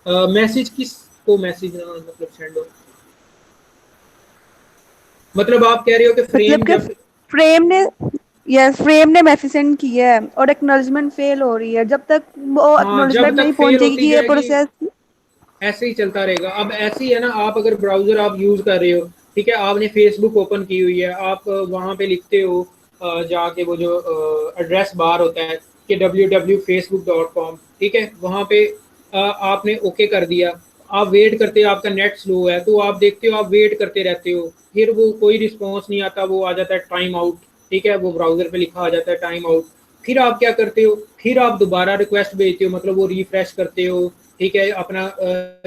मैसेज किसको मैसेज ना मतलब सेंड हो, मतलब आप कह रहे हो कि फ्रेम मतलब फ्रेम ने मैसेज सेंड किया है और एक्नॉलेजमेंट फेल हो रही है, जब तक वो एक्नॉलेजमेंट नहीं पहुंचेगी कि ये प्रोसेस ऐसे ही चलता रहेगा। अब ऐसे ही है ना, आप अगर ब्राउजर आप यूज कर रहे हो, ठीक है, आपने फेसबुक ओपन की हुई है, आप वहाँ पे लिखते हो जाके वो जो एड्रेस बार होता है कि www.facebook.com, ठीक है, वहाँ पे आपने ओके कर दिया, आप वेट करते हो, आपका नेट स्लो है तो आप देखते हो, आप वेट करते रहते हो, फिर वो कोई रिस्पॉन्स नहीं आता, वो आ जाता है टाइम आउट, ठीक है, वो ब्राउजर पे लिखा आ जाता है टाइम आउट। फिर आप क्या करते हो, फिर आप दोबारा रिक्वेस्ट भेजते हो, मतलब वो रिफ्रेश करते हो, ठीक है, अपना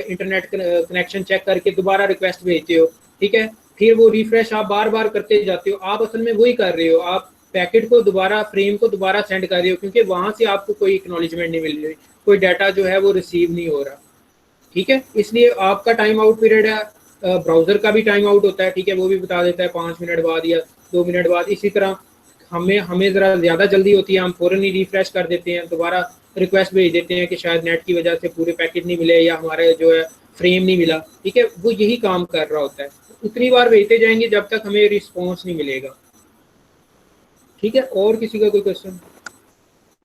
इंटरनेट कनेक्शन चेक करके दोबारा रिक्वेस्ट भेजते हो, ठीक है, फिर वो रिफ्रेश आप बार बार करते जाते हो। आप असल में वही कर रहे हो, आप पैकेट को दोबारा फ्रेम को दोबारा सेंड कर रहे हो, क्योंकि वहां से आपको कोई एक्नॉलेजमेंट नहीं मिल रही, कोई डाटा जो है वो रिसीव नहीं हो रहा, ठीक है। इसलिए आपका टाइम आउट पीरियड है, ब्राउजर का भी टाइम आउट होता है, ठीक है, वो भी बता देता है 5 मिनट बाद या 2 मिनट बाद। इसी तरह हमें ज़रा ज़्यादा जल्दी होती है, हम फ़ौरन ही रिफ्रेश कर देते हैं, दोबारा रिक्वेस्ट भेज देते हैं कि शायद नेट की वजह से पूरे पैकेट नहीं मिले या हमारे जो है फ्रेम नहीं मिला, ठीक है, वो यही काम कर रहा होता है। उतनी बार भेजते जाएंगे जब तक हमें रिस्पॉन्स नहीं मिलेगा, ठीक है। और किसी का कोई क्वेश्चन?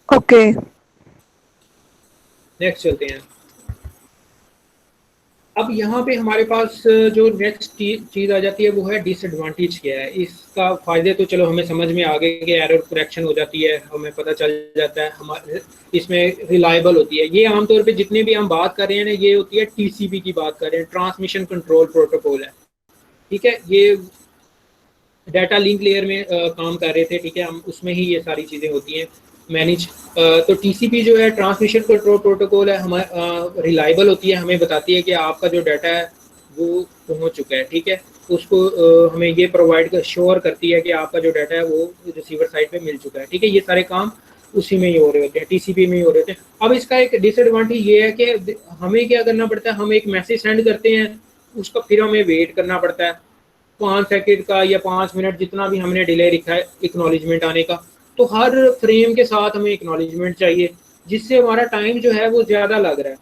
ओके, नेक्स्ट चलते हैं। अब यहाँ पे हमारे पास जो नेक्स्ट चीज़ आ जाती है वो है डिसएडवांटेज क्या है। इसका फ़ायदे तो चलो हमें समझ में आ गए कि एरर करेक्शन हो जाती है, हमें पता चल जाता है, हमारे इसमें रिलायबल होती है। ये आमतौर पे जितने भी हम बात कर रहे हैं ना, ये होती है टीसीपी की बात कर रहे हैं, ट्रांसमिशन कंट्रोल प्रोटोकॉल है, ठीक है। ये डाटा लिंक लेयर में काम कर रहे थे, ठीक है, हम उसमें ही ये सारी चीज़ें होती हैं मैनेज। तो टीसीपी जो है ट्रांसमिशन कंट्रोल प्रोटोकॉल है, हमारे रिलायबल होती है, हमें बताती है कि आपका जो डाटा है वो पहुंच चुका है, ठीक है। उसको हमें ये प्रोवाइड कर श्योर करती है कि आपका जो डाटा है वो रिसीवर साइड पे मिल चुका है, ठीक है। ये सारे काम उसी में ही हो रहे होते हैं, टीसीपी में ही हो रहे होते हैं। अब इसका एक डिसएडवांटेज ये है कि हमें क्या करना पड़ता है, हम एक मैसेज सेंड करते हैं, उसका फिर हमें वेट करना पड़ता है 5 सेकंड का या 5 मिनट, जितना भी हमने डिले रखा है एक्नॉलेजमेंट आने का। तो हर फ्रेम के साथ हमें एक्नॉलेजमेंट चाहिए, जिससे हमारा टाइम जो है वो ज़्यादा लग रहा है।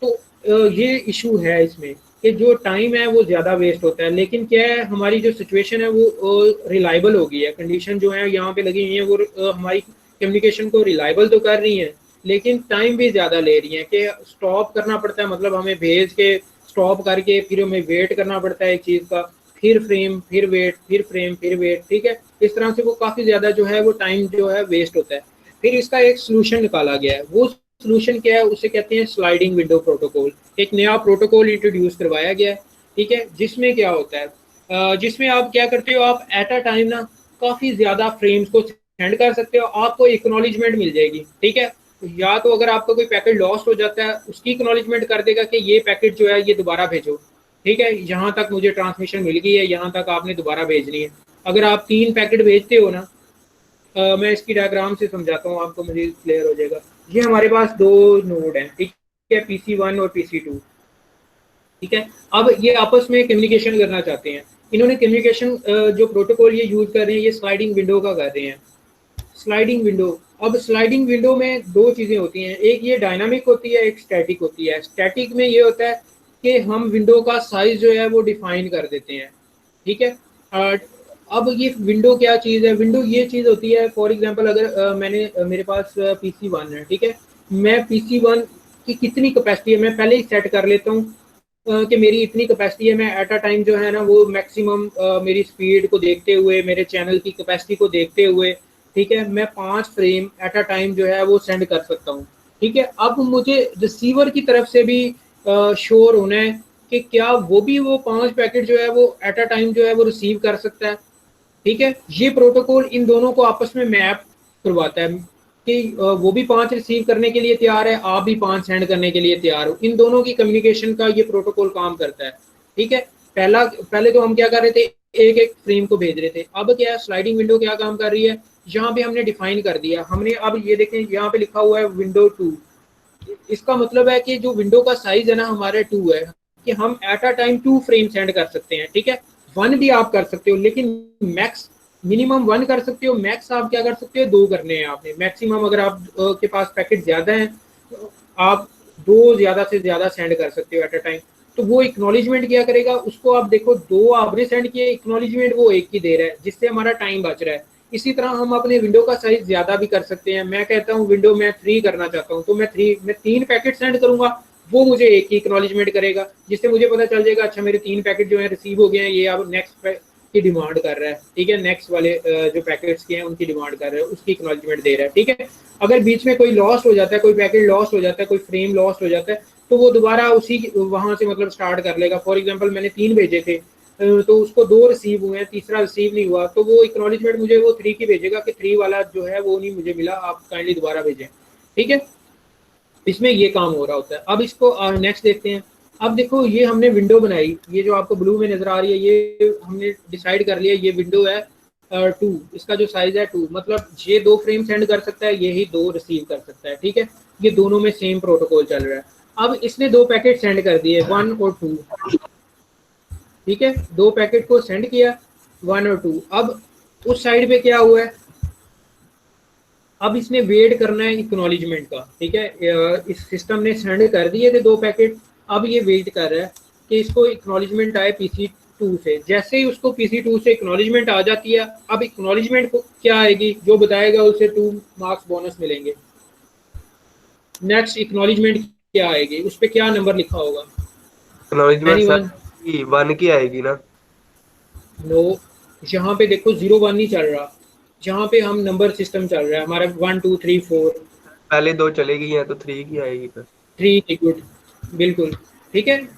तो ये इशू है इसमें कि जो टाइम है वो ज़्यादा वेस्ट होता है। लेकिन क्या है, हमारी जो सिचुएशन है वो रिलायबल हो गई है, कंडीशन जो है यहाँ पे लगी हुई है वो हमारी कम्युनिकेशन को रिलायबल तो कर रही हैं, लेकिन टाइम भी ज़्यादा ले रही हैं कि स्टॉप करना पड़ता है, मतलब हमें भेज के स्टॉप करके फिर हमें वेट करना पड़ता है एक चीज़ का, फिर फ्रेम, फिर वेट, फिर फ्रेम, फिर वेट, ठीक है। इस तरह से वो काफ़ी ज़्यादा जो है वो टाइम जो है वेस्ट होता है। फिर इसका एक सोल्यूशन निकाला गया है, वो सोल्यूशन क्या है, उसे कहते हैं स्लाइडिंग विंडो प्रोटोकॉल। एक नया प्रोटोकॉल इंट्रोड्यूस करवाया गया है, ठीक है, जिसमें क्या होता है, जिसमें आप क्या करते हो, आप एट अ टाइम ना काफ़ी ज़्यादा फ्रेम्स को सेंड कर सकते हो, आपको एक्नॉलेजमेंट मिल जाएगी, ठीक है। या तो अगर आपका कोई पैकेट लॉस्ट हो जाता है, उसकी एक्नॉलेजमेंट कर देगा कि ये पैकेट जो है ये दोबारा भेजो, ठीक है, यहाँ तक मुझे ट्रांसमिशन मिल गई है, यहाँ तक आपने दोबारा भेजनी है। अगर आप 3 पैकेट भेजते हो ना, मैं इसकी डायग्राम से समझाता हूँ आपको, मुझे क्लियर हो जाएगा। ये हमारे पास 2 नोड हैं, ठीक है, PC1 और PC2, ठीक है। अब ये आपस में कम्युनिकेशन करना चाहते हैं। इन्होंने कम्युनिकेशन जो प्रोटोकॉल ये यूज कर रहे हैं, ये स्लाइडिंग विंडो का कर रहे हैं, स्लाइडिंग विंडो। अब स्लाइडिंग विंडो में 2 चीज़ें होती हैं, एक ये डायनामिक होती है, एक स्टैटिक होती है। स्टैटिक में ये होता है कि हम विंडो का साइज जो है वो डिफाइन कर देते हैं, ठीक है। अब ये विंडो क्या चीज़ है, विंडो ये चीज़ होती है, फॉर एग्जांपल अगर मेरे पास PC1 है, ठीक है, मैं PC1 की कितनी कैपेसिटी है मैं पहले ही सेट कर लेता हूँ कि मेरी इतनी कैपेसिटी है, मैं एट अ टाइम जो है ना वो मैक्सिमम मेरी स्पीड को देखते हुए, मेरे चैनल की कैपेसिटी को देखते हुए, ठीक है, मैं 5 फ्रेम एट अ टाइम जो है वो सेंड कर सकता हूँ, ठीक है। अब मुझे रिसीवर की तरफ से भी श्योर होना है कि क्या वो भी वो 5 पैकेट जो है वो एट अ टाइम जो है वो रिसीव कर सकता है, ठीक है। ये प्रोटोकॉल इन दोनों को आपस में मैप करवाता है कि वो भी 5 रिसीव करने के लिए तैयार है, आप भी 5 सेंड करने के लिए तैयार हो। इन दोनों की कम्युनिकेशन का ये प्रोटोकॉल काम करता है, ठीक है। पहले तो हम क्या कर रहे थे, एक एक फ्रेम को भेज रहे थे। अब क्या है, स्लाइडिंग विंडो क्या काम कर रही है, यहाँ पे हमने डिफाइन कर दिया, हमने अब ये देखें यहाँ पे लिखा हुआ है विंडो 2। इसका मतलब है कि जो विंडो का साइज है ना हमारे 2 है, कि हम at a time 2 frame send कर सकते हैं, ठीक है। 1 भी आप कर सकते हो, लेकिन मैक्स मिनिमम 1 कर सकते हो, मैक्स आप क्या कर सकते हो, 2 करने हैं आपने। मैक्सिमम अगर आप के पास पैकेट ज्यादा है तो आप 2 ज्यादा से ज्यादा सेंड कर सकते हो एट अ टाइम। तो वो एक्नॉलेजमेंट क्या करेगा, उसको आप देखो 2 आपने सेंड किए, एक्नॉलेजमेंट वो 1 की दे रहा है, जिससे हमारा टाइम बच रहा है। इसी तरह हम अपने विंडो का साइज ज्यादा भी कर सकते हैं। मैं कहता हूँ विंडो मैं 3 करना चाहता हूँ, तो मैं 3 पैकेट सेंड करूंगा, वो मुझे 1 ही एक्नॉलेजमेंट करेगा, जिससे मुझे पता चल जाएगा अच्छा मेरे 3 पैकेट जो है रिसीव हो गए हैं, ये अब नेक्स्ट की डिमांड कर रहा है, ठीक है, नेक्स्ट वाले जो पैकेट्स के हैं उनकी डिमांड कर रहा है, उसकी एक्नॉलेजमेंट दे रहा है, ठीक है। अगर बीच में कोई लॉस्ट हो जाता है, कोई पैकेट लॉस्ट हो जाता है, कोई फ्रेम लॉस्ट हो जाता है, तो वो दोबारा उसी वहां से मतलब स्टार्ट कर लेगा। फॉर एग्जांपल मैंने 3 भेजे थे, तो उसको 2 रिसीव हुए हैं, तीसरा रिसीव नहीं हुआ, तो वो एक्नॉलेजमेंट मुझे वो 3 की भेजेगा कि 3 वाला जो है वो नहीं मुझे मिला, आप काइंडली दोबारा भेजें, ठीक है। इसमें ये काम हो रहा होता है। अब इसको नेक्स्ट देखते हैं। अब देखो ये हमने विंडो बनाई, ये जो आपको ब्लू में नजर आ रही है, ये हमने डिसाइड कर लिया ये विंडो है 2, इसका जो साइज है 2, मतलब ये 2 फ्रेम सेंड कर सकता है, ये ही 2 रिसीव कर सकता है, ठीक है। ये दोनों में सेम प्रोटोकॉल चल रहा है। अब इसने 2 पैकेट सेंड कर दिए, 1 और 2, ठीक है, 2 पैकेट को सेंड किया 1 और 2। अब उस साइड पे क्या हुआ है, अब इसने वेट करना है एक्नॉलेजमेंट का, ठीक है। इस सिस्टम ने सेंड कर दिए थे 2 पैकेट, अब ये वेट कर रहा है कि इसको एक्नॉलेजमेंट आए PC2 से। जैसे ही उसको PC2 से एक्नॉलेजमेंट आ जाती है, अब एक्नॉलेजमेंट को क्या आएगी, जो बताएगा उसे 2 मार्क्स बोनस मिलेंगे। नेक्स्ट एक्नॉलेजमेंट क्या आएगी, उस पर क्या नंबर लिखा होगा? Acknowledgement Anyone? सर 1 की आएगी ना? नो, यहाँ पे देखो 0 1 नहीं चल रहा, जहाँ पे हम नंबर सिस्टम चल रहा है हमारा 1 2 3 4। पहले 2 चलेगी हैं तो 3 की आएगी फिर। 3, गुड, बिल्कुल ठीक है।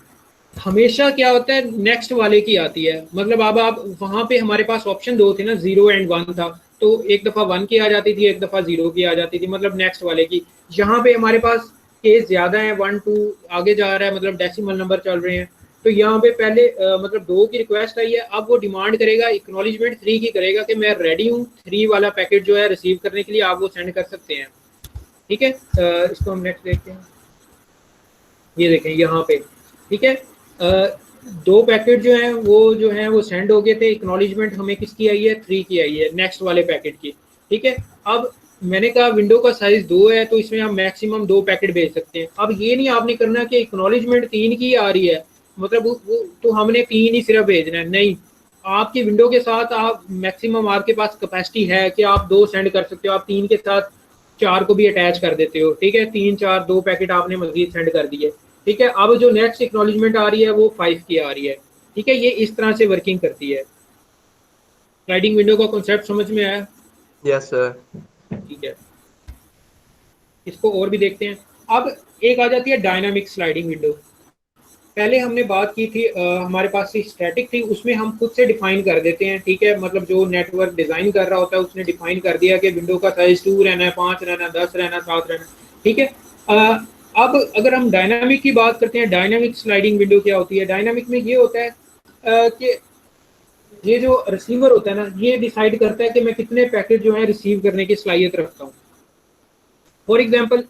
हमेशा क्या होता है, नेक्स्ट वाले की आती है। मतलब अब आप वहां पे हमारे पास ऑप्शन 2 थे ना, 0 एंड 1 था, तो एक दफा 1 की आ जाती थी, एक दफा 0 की आ जाती थी, मतलब नेक्स्ट वाले की। यहाँ पे हमारे पास केस ज्यादा है, 1 2 आगे जा रहा है, मतलब डेसिमल नंबर चल रहे हैं। तो यहाँ पे पहले मतलब 2 की रिक्वेस्ट आई है, अब वो डिमांड करेगा, एक्नॉलेजमेंट 3 की करेगा कि मैं रेडी हूँ 3 वाला पैकेट जो है रिसीव करने के लिए, आप वो सेंड कर सकते हैं। ठीक है, इसको हम नेक्स्ट देखते हैं। ये देखें यहाँ पे, ठीक है, 2 पैकेट जो हैं वो सेंड हो गए थे। एक्नॉलेजमेंट हमें किसकी आई है? 3 की आई है, नेक्स्ट वाले पैकेट की। ठीक है, अब मैंने कहा विंडो का साइज 2 है, तो इसमें आप मैक्सिमम 2 पैकेट भेज सकते हैं। अब ये नहीं आपने करना कि एक्नॉलेजमेंट 3 की आ रही है, मतलब वो तो हमने 3 ही सिर्फ भेजना है, नहीं। आपकी विंडो के साथ आप मैक्सिमम, आपके पास कैपेसिटी है कि आप 2 सेंड कर सकते हो, आप 3 के साथ 4 को भी अटैच कर देते हो। ठीक है, 3 4 2 पैकेट आपने मजीद सेंड कर दिए। ठीक है, अब जो नेक्स्ट एक्नॉलेजमेंट आ रही है वो 5 की आ रही है। ठीक है, ये इस तरह से वर्किंग करती है। स्लाइडिंग विंडो का कॉन्सेप्ट समझ में आया? Yes sir. ठीक है, इसको और भी देखते हैं। अब एक आ जाती है डायनामिक स्लाइडिंग विंडो। पहले हमने बात की थी, हमारे पास स्टैटिक थी, उसमें हम खुद से डिफाइन कर देते हैं। ठीक है, मतलब जो नेटवर्क डिजाइन कर रहा होता है उसने डिफाइन कर दिया कि विंडो का साइज 2 रहना है, 5 रहना, 10 रहना, 7 रहना। ठीक है, अब अगर हम डायनामिक की बात करते हैं, डायनामिक स्लाइडिंग विंडो क्या होती है? डायनामिक में ये होता है कि ये जो रिसीवर होता है ना, ये डिसाइड करता है कि मैं कितने पैकेट जो है रिसीव करने की सलाहियत रखता हूँ। फॉर एग्जाम्पल,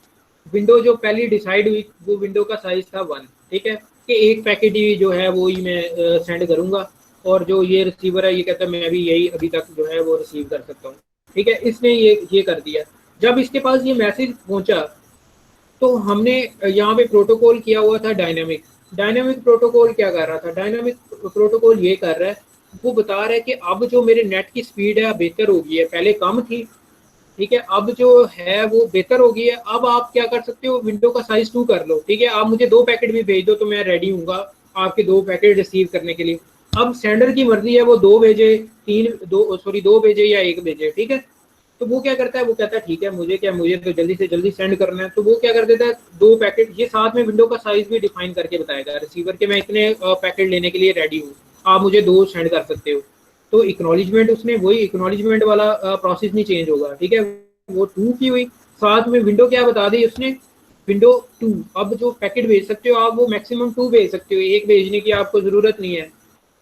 विंडो जो पहली डिसाइड हुई वो विंडो का साइज था 1। ठीक है, कि एक पैकेट ही जो है वो ही मैं सेंड करूंगा, और जो ये रिसीवर है ये कहता है मैं भी यही अभी तक जो है वो रिसीव कर सकता हूँ। ठीक है, इसने ये कर दिया। जब इसके पास ये मैसेज पहुंचा तो हमने यहाँ पे प्रोटोकॉल किया हुआ था डायनामिक। डायनामिक प्रोटोकॉल क्या कर रहा था? डायनामिक प्रोटोकॉल ये कर रहा है, वो बता रहा है कि अब जो मेरे नेट की स्पीड है बेहतर हो गई है, पहले कम थी। ठीक है, अब जो है वो बेहतर हो गई है। अब आप क्या कर सकते हो, विंडो का साइज 2 कर लो। ठीक है, आप मुझे 2 पैकेट भी भेज दो तो मैं रेडी हूँ आपके 2 पैकेट रिसीव करने के लिए। अब सेंडर की मर्जी है, वो 2 भेजे, 2 भेजे या 1 भेजे। ठीक है, तो वो क्या करता है, वो कहता है ठीक है, मुझे तो जल्दी से जल्दी सेंड करना है। तो वो क्या कर देता है, 2 पैकेट, ये साथ में विंडो का साइज भी डिफाइन करके बताएगा रिसीवर के, मैं इतने पैकेट लेने के लिए रेडी हूँ, आप मुझे 2 सेंड कर सकते हो। तो इक्नॉलेजमेंट, उसने वही इक्नॉलेजमेंट वाला प्रोसेस नहीं चेंज होगा। ठीक है, वो 2 की हुई, साथ में विंडो क्या बता दी उसने, विंडो 2। अब जो पैकेट भेज सकते हो आप वो मैक्सिमम 2 भेज सकते हो, 1 भेजने की आपको जरूरत नहीं है।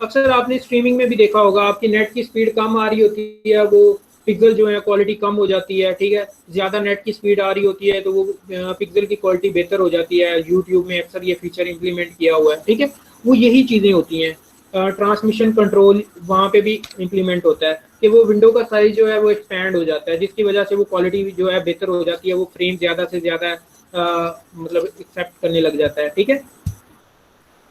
अक्सर आपने स्ट्रीमिंग में भी देखा होगा, आपकी नेट की स्पीड कम आ रही होती है, वो पिक्सल जो है क्वालिटी कम हो जाती है। ठीक है, ज्यादा नेट की स्पीड आ रही होती है तो वो पिक्सल की क्वालिटी बेहतर हो जाती है। यूट्यूब में अक्सर ये फीचर इंप्लीमेंट किया हुआ है। ठीक है, वो यही चीजें होती हैं। ट्रांसमिशन कंट्रोल वहाँ पे भी इम्प्लीमेंट होता है कि वो विंडो का साइज जो है वो एक्सपैंड हो जाता है, जिसकी वजह से वो क्वालिटी जो है बेहतर हो जाती है, वो फ्रेम ज्यादा से ज्यादा मतलब एक्सेप्ट करने लग जाता है। ठीक है,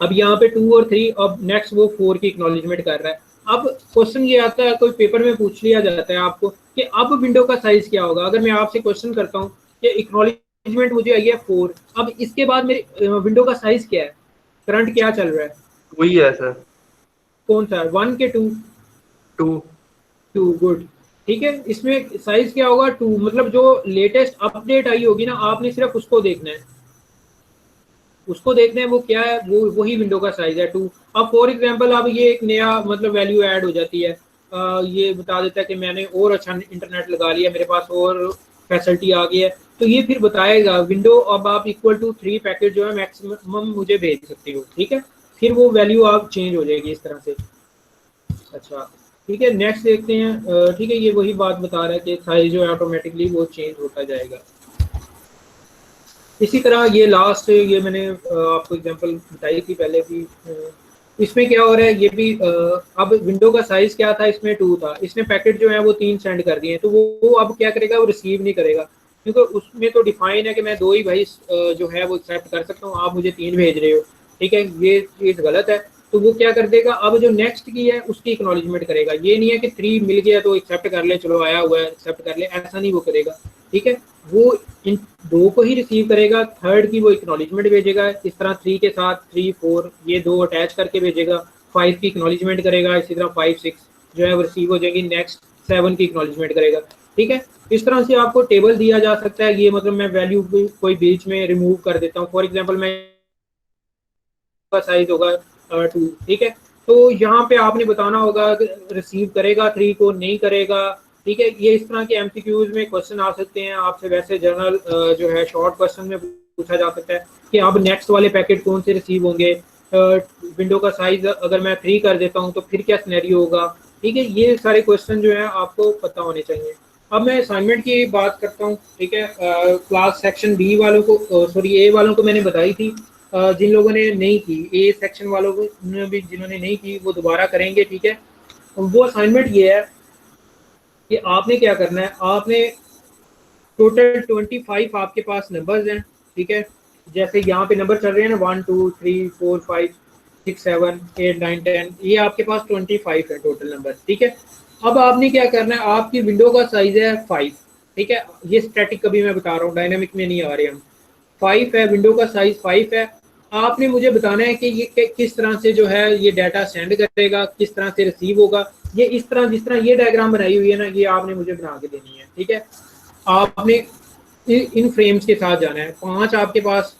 अब यहाँ पे 2 और 3, अब नेक्स्ट वो 4 की एक्नॉलेजमेंट कर रहा है। अब क्वेश्चन ये आता है, कोई पेपर में पूछ लिया जाता है आपको कि अब विंडो का साइज क्या होगा। अगर मैं आपसे क्वेश्चन करता हूँ कि एक्नॉलेजमेंट मुझे आई है 4, अब इसके बाद मेरी विंडो का साइज क्या है, करंट क्या चल रहा है? वही है सर। कौन सा, 1 के 2? 2, गुड। ठीक है, इसमें साइज क्या होगा? 2, मतलब जो लेटेस्ट अपडेट आई होगी ना, आपने सिर्फ उसको देखना है, वो क्या है, वो वही विंडो का साइज है 2। अब फॉर एग्जांपल अब ये एक नया मतलब वैल्यू ऐड हो जाती है, ये बता देता है कि मैंने और अच्छा इंटरनेट लगा लिया, मेरे पास और फैसिलिटी आ गई है, तो ये फिर बताएगा विंडो अब आप इक्वल टू 3 पैकेट जो है मैक्सिमम मुझे भेज सकते हो। ठीक है, फिर वो वैल्यू आप चेंज हो जाएगी इस तरह से। अच्छा, ठीक है, नेक्स्ट देखते हैं। ठीक है, ये वही बात बता रहा है कि साइज जो है ऑटोमेटिकली वो चेंज होता जाएगा। इसी तरह ये लास्ट, ये मैंने आपको एग्जांपल बताई थी पहले भी। इसमें क्या हो रहा है, ये भी अब विंडो का साइज क्या था, इसमें 2 था, इसने पैकेट जो है वो 3 सेंड कर दिए, तो वो अब क्या करेगा, वो रिसीव नहीं करेगा, क्योंकि उसमें तो डिफाइन है कि मैं 2 ही भाई जो है वो एक्सेप्ट कर सकता हूँ, आप मुझे 3 भेज रहे हो। ठीक है, ये चीज़ गलत है। तो वो क्या कर देगा, अब जो नेक्स्ट की है उसकी एक्नॉलेजमेंट करेगा। ये नहीं है कि 3 मिल गया तो एक्सेप्ट कर ले, चलो आया हुआ है एक्सेप्ट कर ले, ऐसा नहीं वो करेगा। ठीक है, वो इन 2 को ही रिसीव करेगा, 3rd की वो एक्नॉलेजमेंट भेजेगा। इस तरह 3 के साथ 3, 4 ये 2 अटैच करके भेजेगा। 5 की एक्नॉलेजमेंट करेगा, इसी तरह 5, 6 जो है वो रिसीव हो जाएगी। नेक्स्ट 7 की एक्नॉलेजमेंट करेगा। ठीक है, इस तरह से आपको टेबल दिया जा सकता है। ये मतलब मैं वैल्यू कोई बीच में रिमूव कर देता हूँ। फॉर एग्जाम्पल मैं का साइज होगा 2। ठीक है, तो यहाँ पे आपने बताना होगा रिसीव करेगा 3 को, नहीं करेगा। ठीक है, ये इस तरह के एमसीक्यूज में क्वेश्चन आ सकते हैं आपसे। वैसे जनरल जो है शॉर्ट क्वेश्चन में पूछा जा सकता है कि अब नेक्स्ट वाले पैकेट कौन से रिसीव होंगे, विंडो का साइज अगर मैं 3 कर देता हूँ तो फिर क्या सिनेरियो होगा। ठीक है, ये सारे क्वेश्चन जो है आपको पता होने चाहिए। अब मैं असाइनमेंट की बात करता हूँ। ठीक है, क्लास सेक्शन बी वालों को, सॉरी ए वालों को मैंने बताई थी। जिन लोगों ने नहीं की, ए सेक्शन वालों को भी जिन्होंने नहीं की वो दोबारा करेंगे। ठीक है, वो असाइनमेंट ये है कि आपने क्या करना है, आपने टोटल 25 आपके पास नंबर्स हैं। ठीक है, जैसे यहाँ पे नंबर चल रहे हैं ना 1 2 3 4 5 6 7 8 9 10, ये आपके पास 25 है टोटल नंबर। ठीक है, अब आपने क्या करना है, आपकी विंडो का साइज है 5। ठीक है, ये स्टैटिक कभी मैं बता रहा हूँ, डायनामिक में नहीं आ रहे हम। 5 है, विंडो का साइज 5 है। आपने मुझे बताना है कि ये किस तरह से जो है ये डाटा सेंड करेगा, किस तरह से रिसीव होगा। ये इस तरह, जिस तरह ये डायग्राम बनाई हुई है ना, ये आपने मुझे बना के देनी है। ठीक है, आपने इन फ्रेम्स के साथ जाना है। 5 आपके पास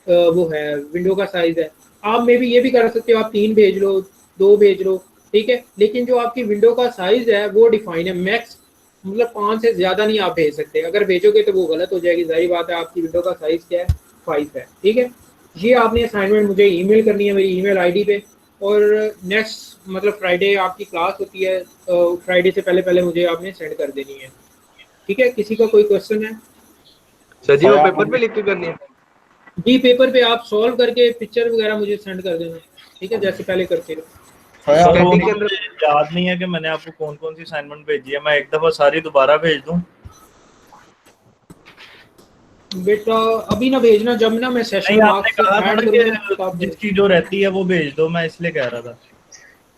वो है विंडो का साइज है। आप मे भी ये भी कर सकते हो, आप 3 भेज लो, 2 भेज लो। ठीक है, लेकिन जो आपकी विंडो का साइज है वो डिफाइन है, मैक्स मतलब 5 से ज्यादा नहीं आप भेज सकते। अगर भेजोगे तो वो गलत हो जाएगी, जाहिर बात है। आपकी विंडो का साइज क्या है, 5 है। ठीक है, ये आपने असाइनमेंट मुझे ईमेल करनी है मेरी ईमेल आईडी पे, और नेक्स्ट मतलब फ्राइडे आपकी क्लास होती है, फ्राइडे से पहले मुझे आपने सेंड कर देनी है। ठीक है, किसी का कोई क्वेश्चन है? सर जी वो पेपर पे लिख के करनी है जी, पेपर पे आप सॉल्व करके पिक्चर वगैरह मुझे सेंड कर देना। ठीक है, जैसे पहले करते रहो। सर वो मुझे याद नहीं है कि मैंने आपको कौन कौन सी असाइनमेंट भेजी है, मैं एक दफा सारी दोबारा भेज दूं? बेटा अभी ना भेजना, जब ना मैं सेशन आपने कहा था कि जिसकी जो रहती है वो भेज दो, मैं इसलिए कह रहा था।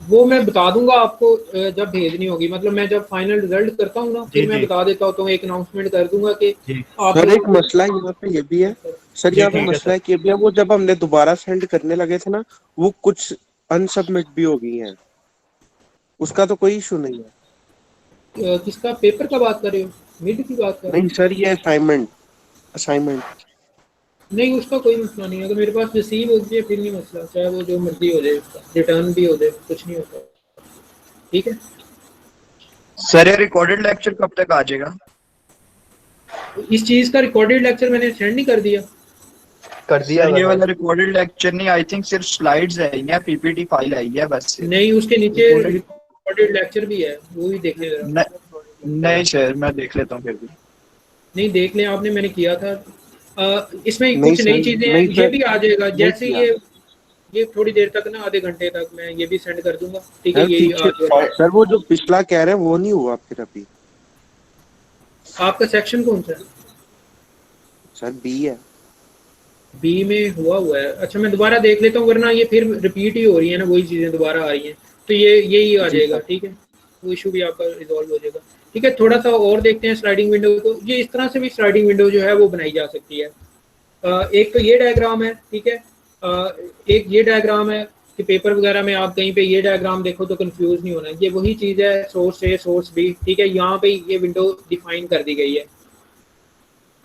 वो मैं बता दूंगा आपको जब भेजनी होगी। मतलब मैं जब फाइनल रिजल्ट करता हूँ ना, फिर मैं बता देता हूँ, तो एक अनाउंसमेंट कर दूंगा कि सर एक मसला यहाँ पे ये भी है, सर यहाँ पे मसला है कि वो जब हमने दोबारा सेंड करने लगे थे ना, वो कुछ अनसबमिट भी हो गई हैं। उसका तो कोई इशू नहीं है। किसका पेपर का बात कर रहे हो, मिड की बात कर रहे हो? नहीं सर, ये असाइनमेंट नहीं, उसका कोई मसला नहीं है। अगर मेरे पास रिसीव हो जाए फिर नहीं मसला, चाहे वो जो मर्जी हो जाए, उसका रिटर्न भी हो जाए, कुछ नहीं होता। ठीक है सर, ये रिकॉर्डेड लेक्चर कब तक आ जाएगा? इस चीज का रिकॉर्डेड लेक्चर मैंने सेंड नहीं कर दिया? कर दिया। ये वाला रिकॉर्डेड लेक्चर नहीं, आई थिंक सिर्फ स्लाइड्स है या पीपीटी फाइल आई है बस। नहीं, उसके नीचे रिकॉर्डेड लेक्चर भी है, वो भी देख ले जरा। नहीं सर, मैं देख लेता हूँ फिर भी। नहीं, देख लें आपने, मैंने किया था। इसमें कुछ नई चीजें हैं, ये भी आ जाएगा। जैसे ये थोड़ी देर तक ना, आधे घंटे तक मैं ये भी सेंड कर दूंगा। ठीक है, यही सर वो जो पिछला कह रहे हैं वो नहीं हुआ फिर अभी? आपका सेक्शन कौन सा है? सर बी है। बी में हुआ है? अच्छा, मैं दोबारा देख लेता हूँ, वरना ये फिर रिपीट ही हो रही है ना, वही चीजें दोबारा आ रही हैं। तो यही आ जाएगा। ठीक है, वो इशू भी आपका रिजॉल्व हो जाएगा। ठीक है, थोड़ा सा और देखते हैं स्लाइडिंग विंडो को। ये इस तरह से भी स्लाइडिंग विंडो जो है वो बनाई जा सकती है। एक तो ये डायग्राम है। ठीक है, एक ये डायग्राम है कि पेपर वगैरह में आप कहीं पे ये डायग्राम देखो तो कंफ्यूज नहीं होना। ये वही चीज़ है, सोर्स ए सोर्स बी। ठीक है, यहाँ पे ये विंडो डिफाइन कर दी गई है।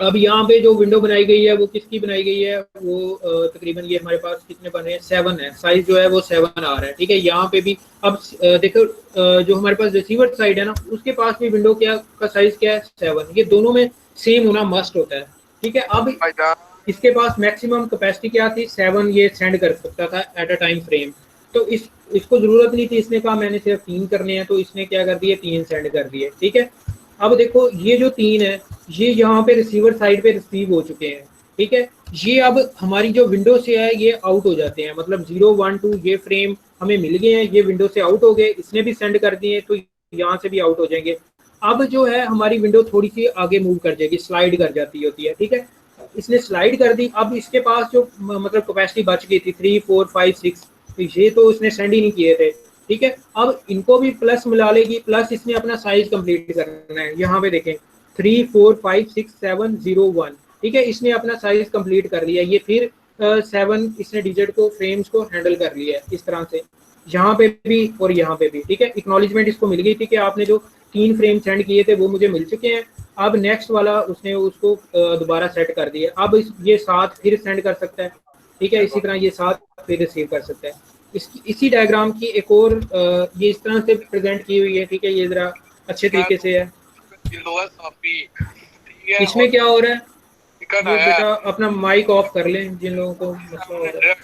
अब यहाँ पे जो विंडो बनाई गई है वो किसकी बनाई गई है? वो तकरीबन ये हमारे पास कितने बने हैं? 7 है। साइज जो है वो 7 आ रहा है। ठीक है, यहाँ पे भी अब देखो जो हमारे पास रिसीवर साइड है ना, उसके पास भी विंडो का साइज क्या है? 7। ये दोनों में सेम होना मस्ट होता है। ठीक है, अब इसके पास मैक्सिमम कैपेसिटी क्या थी? 7 ये सेंड कर सकता था एट अ टाइम फ्रेम। तो इसको जरूरत नहीं थी, इसने कहा मैंने सिर्फ 3 करने हैं, तो इसने क्या कर दिए? 3 सेंड कर दिए। ठीक है, अब देखो ये जो 3 है ये यहाँ पे रिसीवर साइड पे रिसीव हो चुके हैं। ठीक है, ये अब हमारी जो विंडो से है ये आउट हो जाते हैं, मतलब 0 1 2 ये फ्रेम हमें मिल गए हैं, ये विंडो से आउट हो गए, इसने भी सेंड कर दिए तो यहाँ से भी आउट हो जाएंगे। अब जो है हमारी विंडो थोड़ी सी आगे मूव कर जाएगी, स्लाइड कर जाती होती है। ठीक है, इसने स्लाइड कर दी। अब इसके पास जो मतलब कैपेसिटी बच गई थी 3 4 5 6, ये तो उसने सेंड ही नहीं किए थे, ठीक है। अब इनको भी प्लस मिला लेगी, प्लस इसने अपना साइज कंप्लीट करना है। यहाँ पे देखें 3 4 5 6 7 0 1, ठीक है, इसने अपना साइज कंप्लीट कर लिया। ये फिर 7 इसने डिजिट को फ्रेम्स को हैंडल कर लिया है इस तरह से, यहाँ पे भी और यहाँ पे भी, ठीक है। एक्नॉलेजमेंट इसको मिल गई थी कि आपने जो 3 फ्रेम सेंड किए थे वो मुझे मिल चुके हैं। अब नेक्स्ट वाला उसने उसको दोबारा सेट कर दिया। अब ये 7 फिर सेंड कर सकता है, ठीक है। इसी तरह ये 7 फिर रिसीव कर सकता है। इसी डायग्राम की एक और ये इस तरह से प्रेजेंट की हुई है, ठीक है। ये जरा अच्छे तरीके से है। इसमें क्या हो रहा है, वो बेटा अपना माइक ऑफ कर लें जिन लोगों को मसला हो रहा है,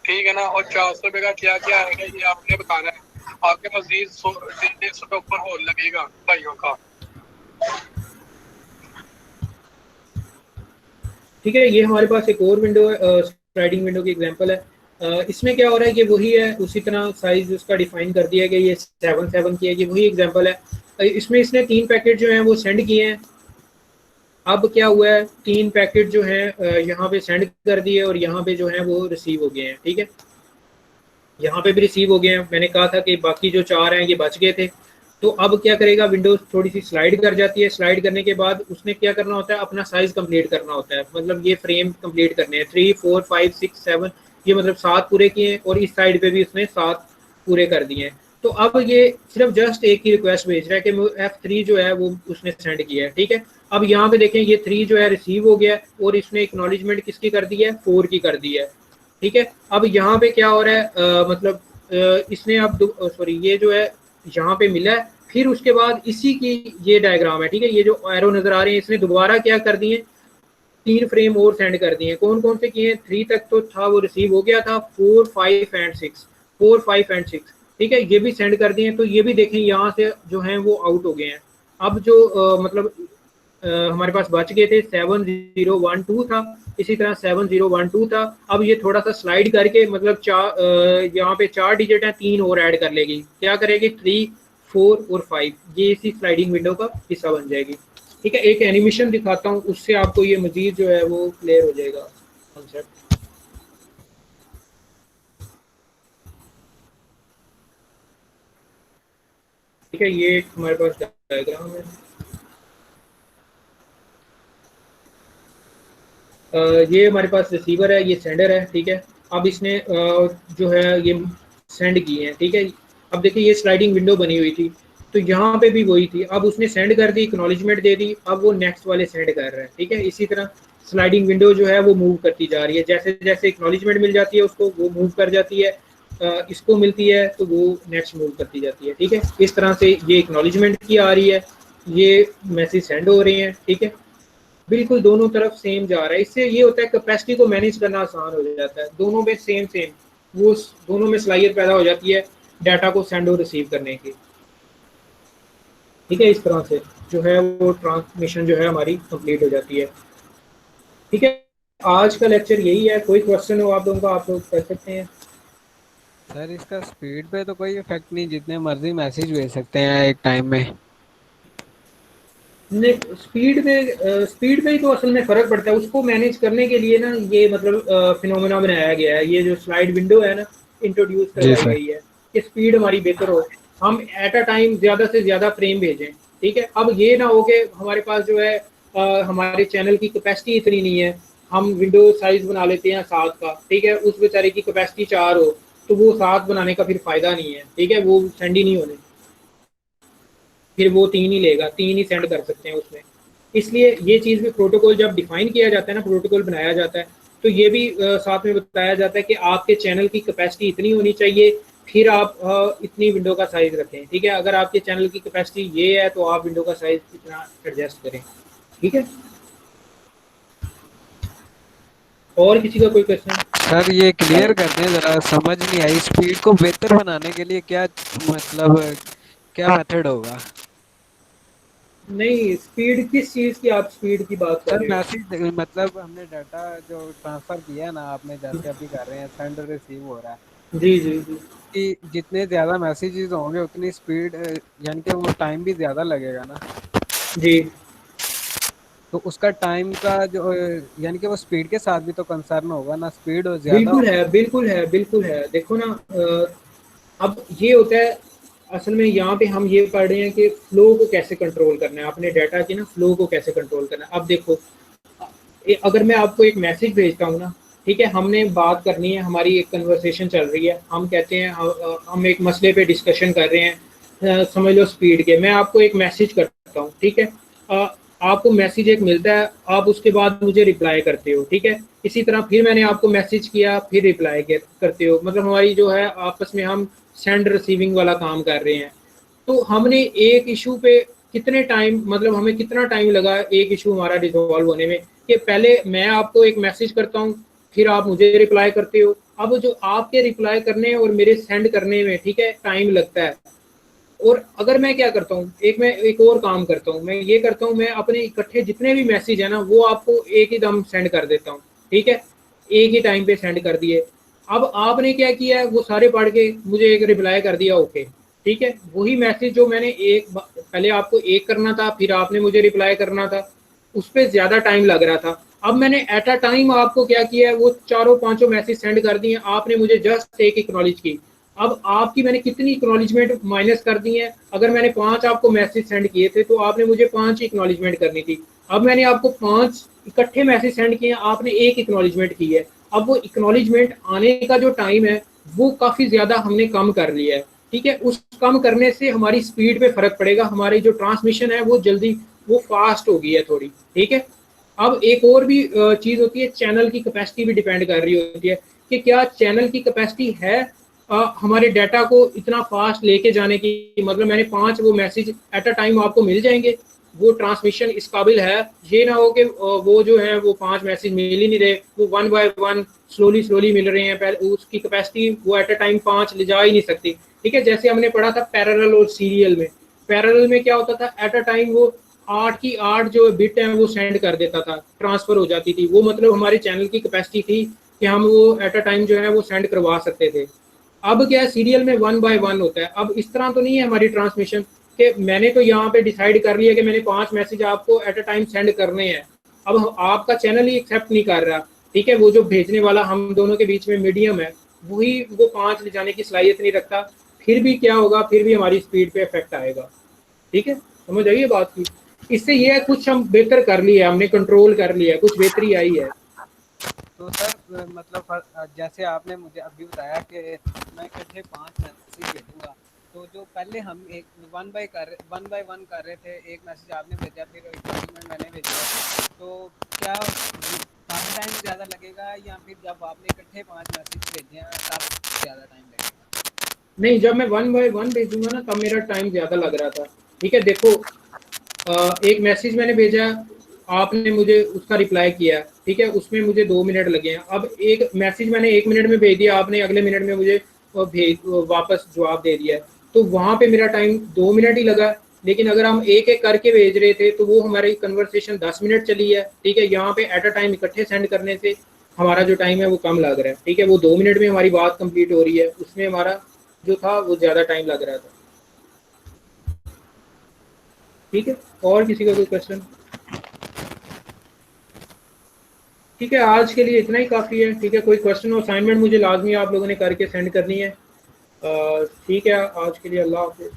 ठीक है ना। और 400 रुपए का क्या क्या आएगा ये आपने बताना है। आपके मजीद 150 रुपए ऊपर और लगेगा भाइयों का, ठीक है। ये हमारे पास एक और विंडो है, स्लाइडिंग विंडो की एग्जांपल है। इसमें क्या हो रहा है कि वही है, उसी तरह साइज उसका डिफाइन कर दिया गया। ये 7 की है, ये वही एग्जांपल है। इसमें इसने 3 पैकेट जो हैं वो सेंड किए हैं। अब क्या हुआ है, 3 पैकेट जो हैं यहाँ पे सेंड कर दिए और यहाँ पे जो है वो रिसीव हो गए हैं, ठीक है। यहाँ पे भी रिसीव हो गए हैं। मैंने कहा था कि बाकी जो 4 हैं ये बच गए थे। तो अब क्या करेगा, विंडोज थोड़ी सी स्लाइड कर जाती है। स्लाइड करने के बाद उसने क्या करना होता है, अपना साइज कंप्लीट करना होता है। मतलब ये फ्रेम कंप्लीट करने हैं 3 4 5 6 7, ये मतलब 7 पूरे किए हैं और इस साइड पे भी उसने 7 पूरे कर दिए हैं। तो अब ये सिर्फ जस्ट एक ही रिक्वेस्ट भेज रहा है कि F3 जो है वो उसने सेंड किया है, ठीक है। अब यहाँ पे देखें ये 3 जो है रिसीव हो गया और इसने एक्नॉलेजमेंट किसकी कर दी है, 4 की कर दी है, ठीक है। अब यहाँ पे क्या हो रहा है, मतलब इसने अब सॉरी ये जो है यहाँ पे मिला है। फिर उसके बाद इसी की ये डायग्राम है, ठीक है। ये जो एरो नजर आ रहे हैं इसने दोबारा क्या कर दिए, 3 फ्रेम और सेंड कर दिए। कौन कौन से किए हैं, 3 तक तो था वो रिसीव हो गया था, 4 5 एंड 6, 4 5 एंड 6, ठीक है। ये भी सेंड कर दिए। तो ये भी देखें यहाँ से जो हैं वो आउट हो गए हैं। अब जो मतलब हमारे पास बच गए थे 7 0 1 2 था, इसी तरह 7 0 1 2 था। अब ये थोड़ा सा स्लाइड करके मतलब यहाँ पे 4 डिजिट हैं, 3 और ऐड कर लेगी। क्या करेगी, 3 4 और 5, ये इसी स्लाइडिंग विंडो का हिस्सा बन जाएगी, ठीक है। एक एनिमेशन दिखाता हूँ, उससे आपको ये मजीद जो है वो क्लियर हो जाएगा कॉन्सेप्ट। ठीक है, ये हमारे पास डायग्राम है। ये हमारे पास रिसीवर है, ये सेंडर है, ठीक है। अब इसने जो है ये सेंड किए हैं, ठीक है। अब देखिए ये स्लाइडिंग विंडो बनी हुई थी, तो यहाँ पे भी वही थी। अब उसने सेंड कर दी, एक्नॉलेजमेंट दे दी, अब वो नेक्स्ट वाले सेंड कर रहे हैं, ठीक है। इसी तरह स्लाइडिंग विंडो जो है वो मूव करती जा रही है। जैसे जैसे एक्नॉलेजमेंट मिल जाती है उसको, वो मूव कर जाती है। इसको मिलती है तो वो नेक्स्ट मूव करती जाती है, ठीक है। इस तरह से ये एक्नॉलेजमेंट की आ रही है, ये मैसेज सेंड हो रहे हैं, ठीक है। बिल्कुल दोनों तरफ सेम जा रहा है। इससे ये होता है कैपेसिटी को मैनेज करना आसान हो जाता है। दोनों में सेम वो दोनों में सलाहियत पैदा हो जाती है डाटा को सेंड और रिसीव करने की, ठीक है। इस तरह से जो है वो ट्रांसमिशन जो है हमारी कंप्लीट हो जाती है, ठीक है। आज का लेक्चर यही है। कोई क्वेश्चन हो आप लोगों का, आप लोग कर सकते हैं। सर इसका स्पीड पे तो कोई इफेक्ट नहीं, जितने मर्जी मैसेज भेज सकते हैं एक टाइम में। नहीं, स्पीड में ही तो असल में फ़र्क पड़ता है। उसको मैनेज करने के लिए ना ये मतलब फिनोमेना बनाया गया है। ये जो स्लाइड विंडो है ना, इंट्रोड्यूस करवाई गई है कि स्पीड हमारी बेहतर हो, हम एट अ टाइम ज़्यादा से ज़्यादा फ्रेम भेजें, ठीक है। अब ये ना हो कि हमारे पास जो है हमारे चैनल की कैपेसिटी इतनी नहीं है, हम विंडो साइज बना लेते हैं 7 का, ठीक है। उस बेचारे की कैपेसिटी 4 हो तो वो 7 बनाने का फिर फ़ायदा नहीं है, ठीक है। वो सेंड ही नहीं होने, फिर वो 3 ही लेगा, 3 ही सेंड कर सकते हैं उसमें। इसलिए ये चीज़ भी प्रोटोकॉल जब डिफाइन किया जाता है ना, प्रोटोकॉल बनाया जाता है, तो ये भी साथ में बताया जाता है कि आपके चैनल की कैपेसिटी इतनी होनी चाहिए, फिर आप इतनी विंडो का साइज रखें, ठीक है। अगर आपके चैनल की कैपेसिटी ये है तो आप विंडो का साइज इतना एडजस्ट करें, ठीक है। और किसी का कोई क्वेश्चन? सर ये क्लियर कर दें जरा, समझ नहीं आई। स्पीड को बेहतर बनाने के लिए क्या मतलब क्या मेथड होगा? नहीं, स्पीड किस चीज़ की आप स्पीड की बात कर सर रहे हो? मैसेज मतलब हमने डाटा जो ट्रांसफर किया ना, आपने जैसे अभी कर रहे हैं, सेंड रिसीव हो रहा है। जी जी जी। कि जितने ज़्यादा मैसेजेस होंगे उतनी स्पीड, यानी कि वो टाइम भी ज़्यादा लगेगा ना। जी। तो उसका टाइम का जो यानी कि वो स्पीड के साथ भी तो कंसर्न होगा ना, स्पीड हो ज्यादा बिल्कुल है, बिल्कुल है, बिल्कुल है। देखो ना, अब ये होता है असल में यहाँ पे हम ये पढ़ रहे हैं कि फ्लो को कैसे कंट्रोल करना है, अपने डाटा की ना फ्लो को कैसे कंट्रोल करना है। अब देखो, अगर मैं आपको एक मैसेज भेजता हूँ ना, ठीक है, हमने बात करनी है, हमारी एक कन्वर्सेशन चल रही है, हम कहते हैं हम एक मसले पे डिस्कशन कर रहे हैं, समझ लो स्पीड के, मैं आपको एक मैसेज करता हूँ, ठीक है, आपको मैसेज एक मिलता है, आप उसके बाद मुझे रिप्लाई करते हो, ठीक है, इसी तरह फिर मैंने आपको मैसेज किया, फिर रिप्लाई करते हो, मतलब हमारी जो है आपस में हम सेंड रिसीविंग वाला काम कर रहे हैं। तो हमने एक इशू पे कितने टाइम, मतलब हमें कितना टाइम लगा एक इशू हमारा रिजॉल्व होने में, कि पहले मैं आपको एक मैसेज करता हूँ, फिर आप मुझे रिप्लाई करते हो। अब जो आपके रिप्लाई करने और मेरे सेंड करने में, ठीक है, टाइम लगता है। और अगर मैं क्या करता हूँ, मैं एक और काम करता हूँ, मैं ये करता हूँ, मैं अपने इकट्ठे जितने भी मैसेज है ना वो आपको एक ही दम सेंड कर देता हूँ, ठीक है, एक ही टाइम पे सेंड कर दिए। अब आपने क्या किया है, वो सारे पढ़ के मुझे एक रिप्लाई कर दिया, ओके, ठीक है, वही मैसेज जो मैंने पहले आपको एक करना था, फिर आपने मुझे रिप्लाई करना था, उस पर ज्यादा टाइम लग रहा था। अब मैंने एट अ टाइम आपको क्या किया है, वो चारों पांचों मैसेज सेंड कर दिए, आपने मुझे जस्ट एक एक्नॉलेज की। अब आपकी मैंने कितनी एक्नॉलेजमेंट माइनस कर दी है, अगर मैंने 5 आपको मैसेज सेंड किए थे तो आपने मुझे 5 एक्नॉलेजमेंट करनी थी। अब मैंने आपको 5 इकट्ठे मैसेज सेंड किए, आपने एक एक्नॉलेजमेंट की है। अब वो एक्नॉलेजमेंट आने का जो टाइम है वो काफ़ी ज़्यादा हमने कम कर लिया है, ठीक है, उस कम करने से हमारी स्पीड पे फ़र्क पड़ेगा, हमारी जो ट्रांसमिशन है वो जल्दी, वो फास्ट हो गई है थोड़ी, ठीक है। अब एक और भी चीज़ होती है, चैनल की कैपेसिटी भी डिपेंड कर रही होती है कि क्या चैनल की कैपेसिटी है हमारे डाटा को इतना फास्ट लेके जाने की, मतलब मैंने 5 वो मैसेज एट अ टाइम आपको मिल जाएंगे, वो ट्रांसमिशन इस काबिल है, ये ना हो कि वो जो है वो 5 मैसेज मिल ही नहीं रहे, वो 1 बाय 1 स्लोली मिल रहे हैं, पहले उसकी कैपेसिटी वो एट अ टाइम 5 ले जा ही नहीं सकती, ठीक है। जैसे हमने पढ़ा था पैरेलल और सीरियल में, पैरेलल में क्या होता था, एट अ टाइम वो 8 की 8 जो बिट है वो सेंड कर देता था, ट्रांसफर हो जाती थी, वो मतलब हमारे चैनल की कैपेसिटी थी कि हम वो एट अ टाइम जो है वो सेंड करवा सकते थे। अब क्या है, सीरियल में 1 बाय 1 होता है। अब इस तरह तो नहीं है हमारी ट्रांसमिशन कि मैंने तो यहाँ पे डिसाइड कर लिया कि मैंने 5 मैसेज आपको एट अ टाइम सेंड करने हैं, अब आपका चैनल ही एक्सेप्ट नहीं कर रहा, ठीक है, वो जो भेजने वाला हम दोनों के बीच में मीडियम है वही वो 5 ले जाने की सलाहियत नहीं रखता, फिर भी क्या होगा, फिर भी हमारी स्पीड पे इफेक्ट आएगा, ठीक है, समझ आइए बात की। इससे ये है कुछ हम बेहतर कर लिया, हमने कंट्रोल कर लिया, कुछ बेहतरी आई है। तो सर मतलब जैसे आपने मुझे अभी बताया कि मैं इकट्ठे 5 मैसेज भेजूंगा, तो जो पहले हम एक 1 बाय 1 कर रहे थे, एक मैसेज आपने भेजा फिर एक मैंने भेजा, तो क्या टाइम ज़्यादा लगेगा या फिर जब आपने इकट्ठे 5 मैसेज भेजे हैं तब ज़्यादा टाइम लगेगा? नहीं, जब मैं 1 बाय 1 भेजूंगा ना तब मेरा टाइम ज़्यादा लग रहा था, ठीक है। देखो, एक मैसेज मैंने भेजा, आपने मुझे उसका रिप्लाई किया, ठीक है, उसमें मुझे 2 मिनट लगे हैं। अब एक मैसेज मैंने 1 मिनट में भेज दिया, आपने अगले मिनट में मुझे वापस जवाब दे दिया, तो वहाँ पे मेरा टाइम 2 मिनट ही लगा। लेकिन अगर हम एक एक करके भेज रहे थे तो वो हमारी कन्वर्सेशन 10 मिनट चली है, ठीक है। यहाँ पे एट अ टाइम इकट्ठे सेंड करने से हमारा जो टाइम है वो कम लग रहा है, ठीक है, वो 2 मिनट में हमारी बात कंप्लीट हो रही है, उसमें हमारा जो था वो ज़्यादा टाइम लग रहा था, ठीक है। और किसी का कोई क्वेश्चन? ठीक है, आज के लिए इतना ही काफ़ी है, ठीक है। कोई क्वेश्चन और असाइनमेंट मुझे लाजमी आप लोगों ने करके सेंड करनी है, ठीक है। आज के लिए अल्लाह हाफिज़।